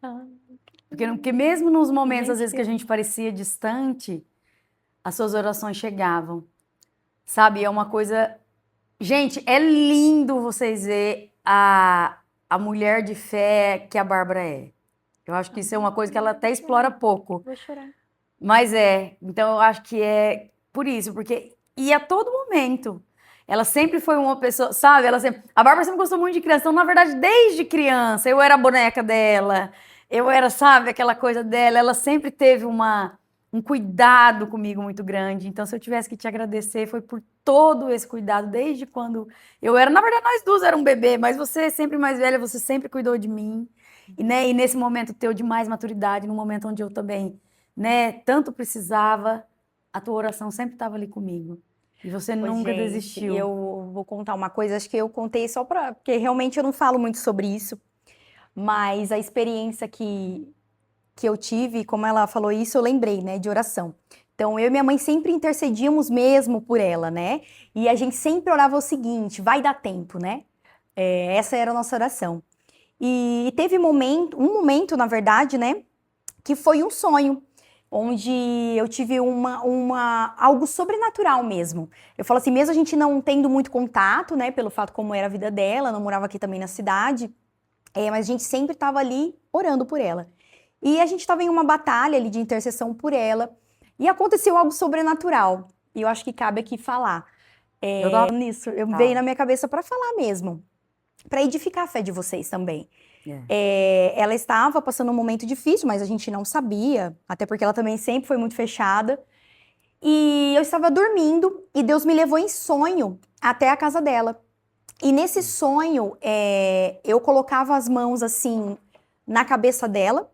Porque mesmo nos momentos, às vezes, que a gente parecia distante, as suas orações chegavam. Sabe? É uma coisa... Gente, é lindo vocês verem a mulher de fé que a Bárbara é. Eu acho que isso é uma coisa que ela até explora pouco. Vou chorar. Mas é. Então, eu acho que é por isso. Porque... E a todo momento... Ela sempre foi uma pessoa, sabe? A Bárbara sempre gostou muito de criança. Então, na verdade, desde criança, eu era a boneca dela. Eu era, sabe, aquela coisa dela. Ela sempre teve um cuidado comigo muito grande. Então, se eu tivesse que te agradecer, foi por todo esse cuidado, desde quando eu era... Na verdade, nós duas éramos um bebê, mas você, sempre mais velha, você sempre cuidou de mim. E, né, e nesse momento teu de mais maturidade, no momento onde eu também, né, tanto precisava, a tua oração sempre estava ali comigo. E você nunca desistiu. Eu vou contar uma coisa, acho que eu contei só porque realmente eu não falo muito sobre isso. Mas a experiência que eu tive, como ela falou isso, eu lembrei, né, de oração. Então, eu e minha mãe sempre intercedíamos mesmo por ela, né? E a gente sempre orava o seguinte, vai dar tempo, né? Essa era a nossa oração. E teve um momento, na verdade, né, que foi um sonho, onde eu tive algo sobrenatural mesmo. Eu falo assim, mesmo a gente não tendo muito contato, né, pelo fato como era a vida dela, não morava aqui também na cidade, mas a gente sempre estava ali orando por ela. E a gente estava em uma batalha ali de intercessão por ela, e aconteceu algo sobrenatural. E eu acho que cabe aqui falar. Eu veio na minha cabeça para falar mesmo, para edificar a fé de vocês também. Ela estava passando um momento difícil, mas a gente não sabia, até porque ela também sempre foi muito fechada. E eu estava dormindo e Deus me levou em sonho até a casa dela. E nesse sonho, eu colocava as mãos assim na cabeça dela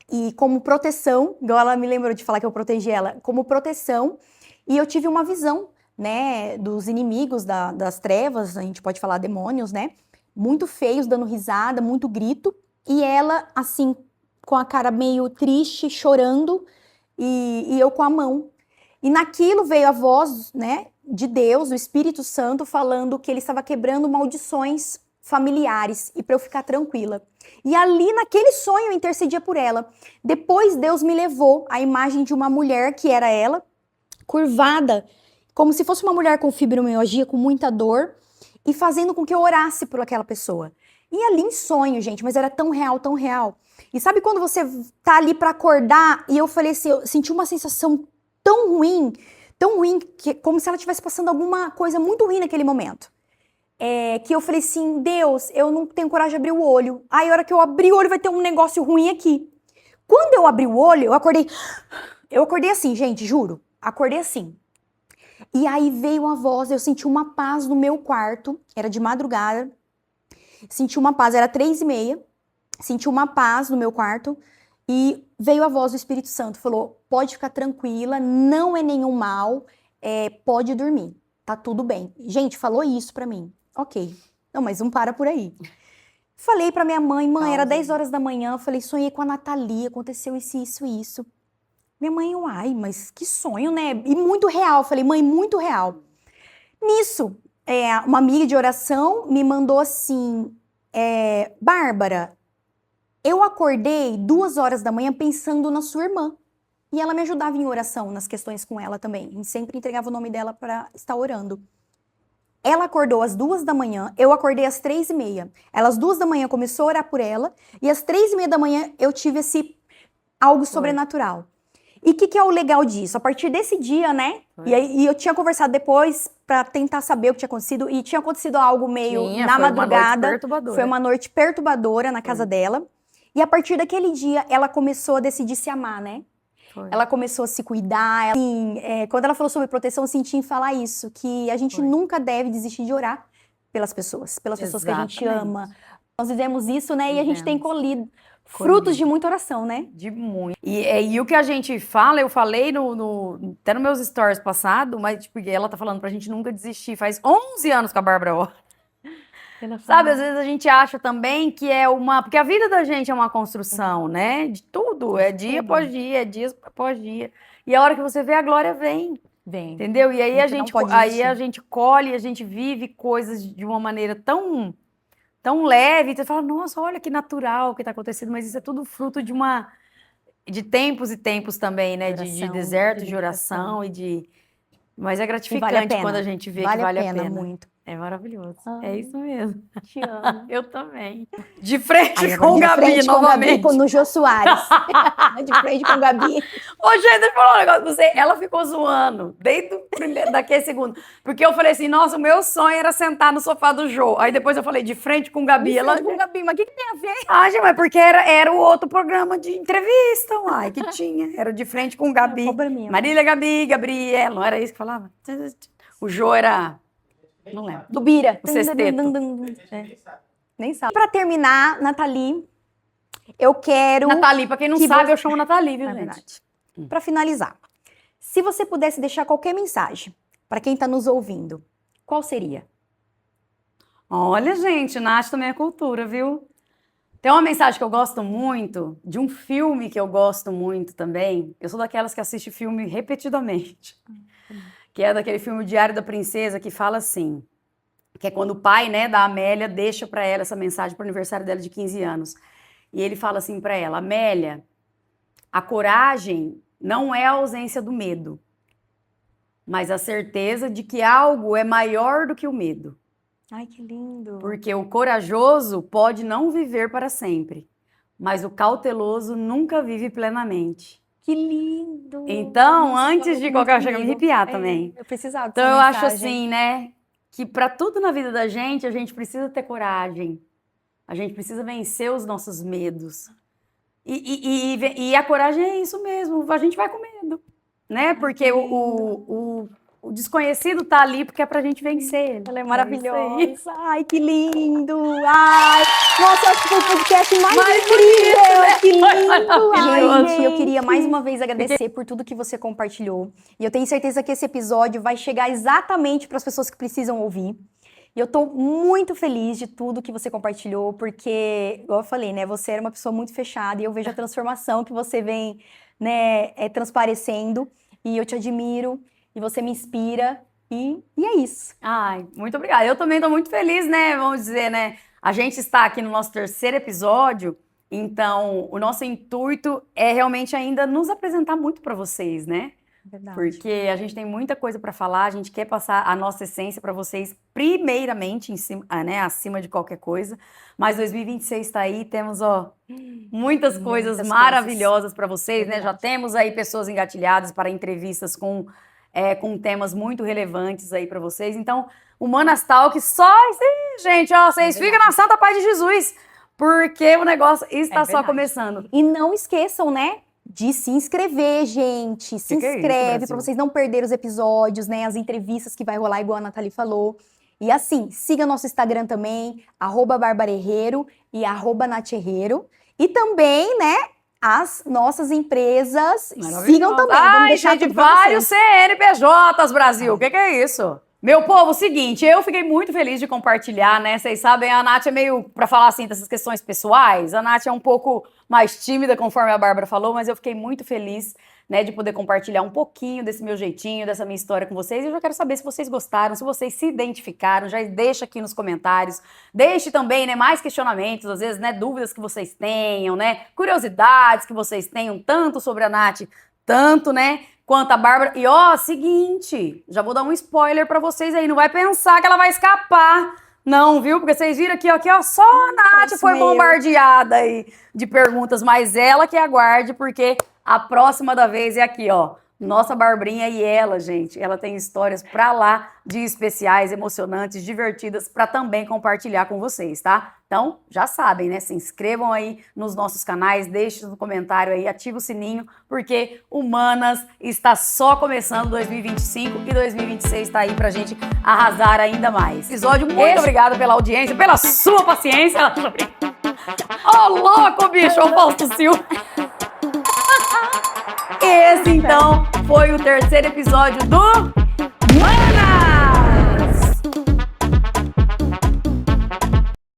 e como proteção, igual ela me lembrou de falar que eu protegi ela, como proteção. E eu tive uma visão, né, dos inimigos das trevas, a gente pode falar demônios, né? Muito feios, dando risada, muito grito. E ela, assim, com a cara meio triste, chorando, e eu com a mão. E naquilo veio a voz, né, de Deus, o Espírito Santo, falando que ele estava quebrando maldições familiares e para eu ficar tranquila. E ali, naquele sonho, eu intercedia por ela. Depois, Deus me levou à imagem de uma mulher, que era ela, curvada, como se fosse uma mulher com fibromialgia, com muita dor, e fazendo com que eu orasse por aquela pessoa. E ali em sonho, gente, mas era tão real, tão real. E sabe quando você tá ali pra acordar, e eu falei assim, eu senti uma sensação tão ruim, que, como se ela estivesse passando alguma coisa muito ruim naquele momento. Que eu falei assim, Deus, eu não tenho coragem de abrir o olho. Aí a hora que eu abri o olho vai ter um negócio ruim aqui. Quando eu abri o olho, eu acordei assim, gente, juro, acordei assim. E aí veio uma voz, eu senti uma paz no meu quarto, era de madrugada, senti uma paz, era 3h30, senti uma paz no meu quarto e veio a voz do Espírito Santo, falou, pode ficar tranquila, não é nenhum mal, pode dormir, tá tudo bem. Gente, falou isso pra mim, ok, não, mas não para por aí. Falei pra minha mãe, era 10 horas da manhã, falei, sonhei com a Nathalie, aconteceu isso. Minha mãe, uai, mas que sonho, né? E muito real. Falei, mãe, muito real. Nisso, uma amiga de oração me mandou assim, Bárbara, eu acordei 2 horas da manhã pensando na sua irmã. E ela me ajudava em oração, nas questões com ela também. A gente sempre entregava o nome dela para estar orando. Ela acordou às 2 da manhã, eu acordei às 3h30. Ela às 2 da manhã começou a orar por ela, e às 3h30 da manhã eu tive algo sobrenatural. E o que é o legal disso? A partir desse dia, né? E eu tinha conversado depois pra tentar saber o que tinha acontecido. E tinha acontecido algo meio na madrugada. Foi uma noite perturbadora na casa dela. E a partir daquele dia, ela começou a decidir se amar, né? Ela começou a se cuidar. Assim, quando ela falou sobre proteção, eu senti em falar isso. Que a gente nunca deve desistir de orar pelas pessoas que a gente ama. Nós vivemos isso, né? E a gente tem colhido frutos de muita oração, né? De muito. E o que a gente fala, eu falei até nos meus stories passado, mas tipo, ela tá falando pra gente nunca desistir. Faz 11 anos que a Bárbara ora. Sabe, às vezes a gente acha também que porque a vida da gente é uma construção, né? De tudo, é dia após dia, é dia após dia. E a hora que você vê, a glória vem. Entendeu? E aí a gente colhe, a gente vive coisas de uma maneira tão leve, você fala, nossa, olha que natural o que está acontecendo, mas isso é tudo fruto de tempos e tempos também, né? De deserto, de oração mas é gratificante quando a gente vê que vale a pena. Muito. É maravilhoso. É isso mesmo. Te amo. Eu também. De frente com o Gabi, novamente. No Jô Soares. De frente com o Gabi. Ô, gente, deixa eu falar um negócio pra você. Ela ficou zoando, desde daquele segundo. Porque eu falei assim, nossa, o meu sonho era sentar no sofá do Jô. Aí depois eu falei, de frente com o Gabi. De frente com o Gabi, mas o que tem a ver? Ah, gente, mas porque era o outro programa de entrevista, uai, que tinha. Era de frente com o Gabi. Marília, Gabi, Gabriela, não era isso que falava? O Jô era... Não lembro. Do Bira. O sexteto. Nem sabe. Pra terminar, Nathalie, eu quero... Nathalie, pra quem não sabe, eu chamo Nathalie, viu, gente? Pra finalizar, se você pudesse deixar qualquer mensagem pra quem tá nos ouvindo, qual seria? Olha, gente, Nath também é cultura, viu? Tem uma mensagem que eu gosto muito, de um filme que eu gosto muito também. Eu sou daquelas que assiste filme repetidamente. Que é daquele filme Diário da Princesa, que fala assim, que é quando o pai, né, da Amélia deixa para ela essa mensagem para o aniversário dela de 15 anos. E ele fala assim para ela, Amélia, a coragem não é a ausência do medo, mas a certeza de que algo é maior do que o medo. Ai, que lindo. Porque o corajoso pode não viver para sempre, mas o cauteloso nunca vive plenamente. Que lindo! Então, antes de qualquer coisa, chega a me arrepiar também. Eu precisava Então, eu acho assim, né, que para tudo na vida da gente, a gente precisa ter coragem. A gente precisa vencer os nossos medos. E a coragem é isso mesmo, a gente vai com medo, né? Porque o desconhecido tá ali porque é pra gente vencer ele. Ela é maravilhosa. Ai, que lindo! Ai, nossa, eu acho que foi o podcast mais incrível! Né? Que lindo! Ai, gente, eu queria mais uma vez agradecer por tudo que você compartilhou. E eu tenho certeza que esse episódio vai chegar exatamente para as pessoas que precisam ouvir. E eu tô muito feliz de tudo que você compartilhou, porque, igual eu falei, né, você era uma pessoa muito fechada e eu vejo a transformação que você vem, né, transparecendo. E eu te admiro. E você me inspira, e é isso. Ai, muito obrigada. Eu também tô muito feliz, né? Vamos dizer, né? A gente está aqui no nosso 3º episódio, então o nosso intuito é realmente ainda nos apresentar muito para vocês, né? Verdade. Porque a gente tem muita coisa para falar, a gente quer passar a nossa essência para vocês, primeiramente, né, acima de qualquer coisa. Mas 2026 está aí, temos muitas coisas maravilhosas para vocês, né? Já temos aí pessoas engatilhadas para entrevistas com temas muito relevantes aí para vocês. Então, o Manas Talk só, gente, vocês ficam na santa paz de Jesus, porque o negócio está só começando. E não esqueçam, né, de se inscrever, gente. Se inscreve para vocês não perderem os episódios, né, as entrevistas que vai rolar, igual a Nathalie falou. E assim, siga nosso Instagram também, @barbarherreiro e @natherreiro. E também, né, as nossas empresas sigam também. Ai, gente, vários CNPJs, Brasil. O que é isso? Meu povo, seguinte, eu fiquei muito feliz de compartilhar, né? Vocês sabem, a Nath é meio, pra falar assim, dessas questões pessoais, a Nath é um pouco mais tímida, conforme a Bárbara falou, mas eu fiquei muito feliz, né, de poder compartilhar um pouquinho desse meu jeitinho, dessa minha história com vocês. E eu já quero saber se vocês gostaram, se vocês se identificaram, já deixa aqui nos comentários. Deixe também, né, mais questionamentos, às vezes, né, dúvidas que vocês tenham, né, curiosidades que vocês tenham, tanto sobre a Nath, tanto, né, quanto a Bárbara. E seguinte, já vou dar um spoiler pra vocês aí, não vai pensar que ela vai escapar, não, viu? Porque vocês viram aqui, ó, só a Nath foi bombardeada aí de perguntas, mas ela que aguarde, porque A próxima da vez é aqui, ó. Nossa Barbrinha e ela, gente, ela tem histórias pra lá de especiais, emocionantes, divertidas, pra também compartilhar com vocês, tá? Então, já sabem, né? Se inscrevam aí nos nossos canais, deixem no comentário aí, ativa o sininho, porque Humanas está só começando 2025 e 2026 tá aí pra gente arrasar ainda mais. Episódio, muito obrigada pela audiência, pela sua paciência. Ô, louco, bicho, ô Fausto Silva. Esse, então, foi o terceiro episódio do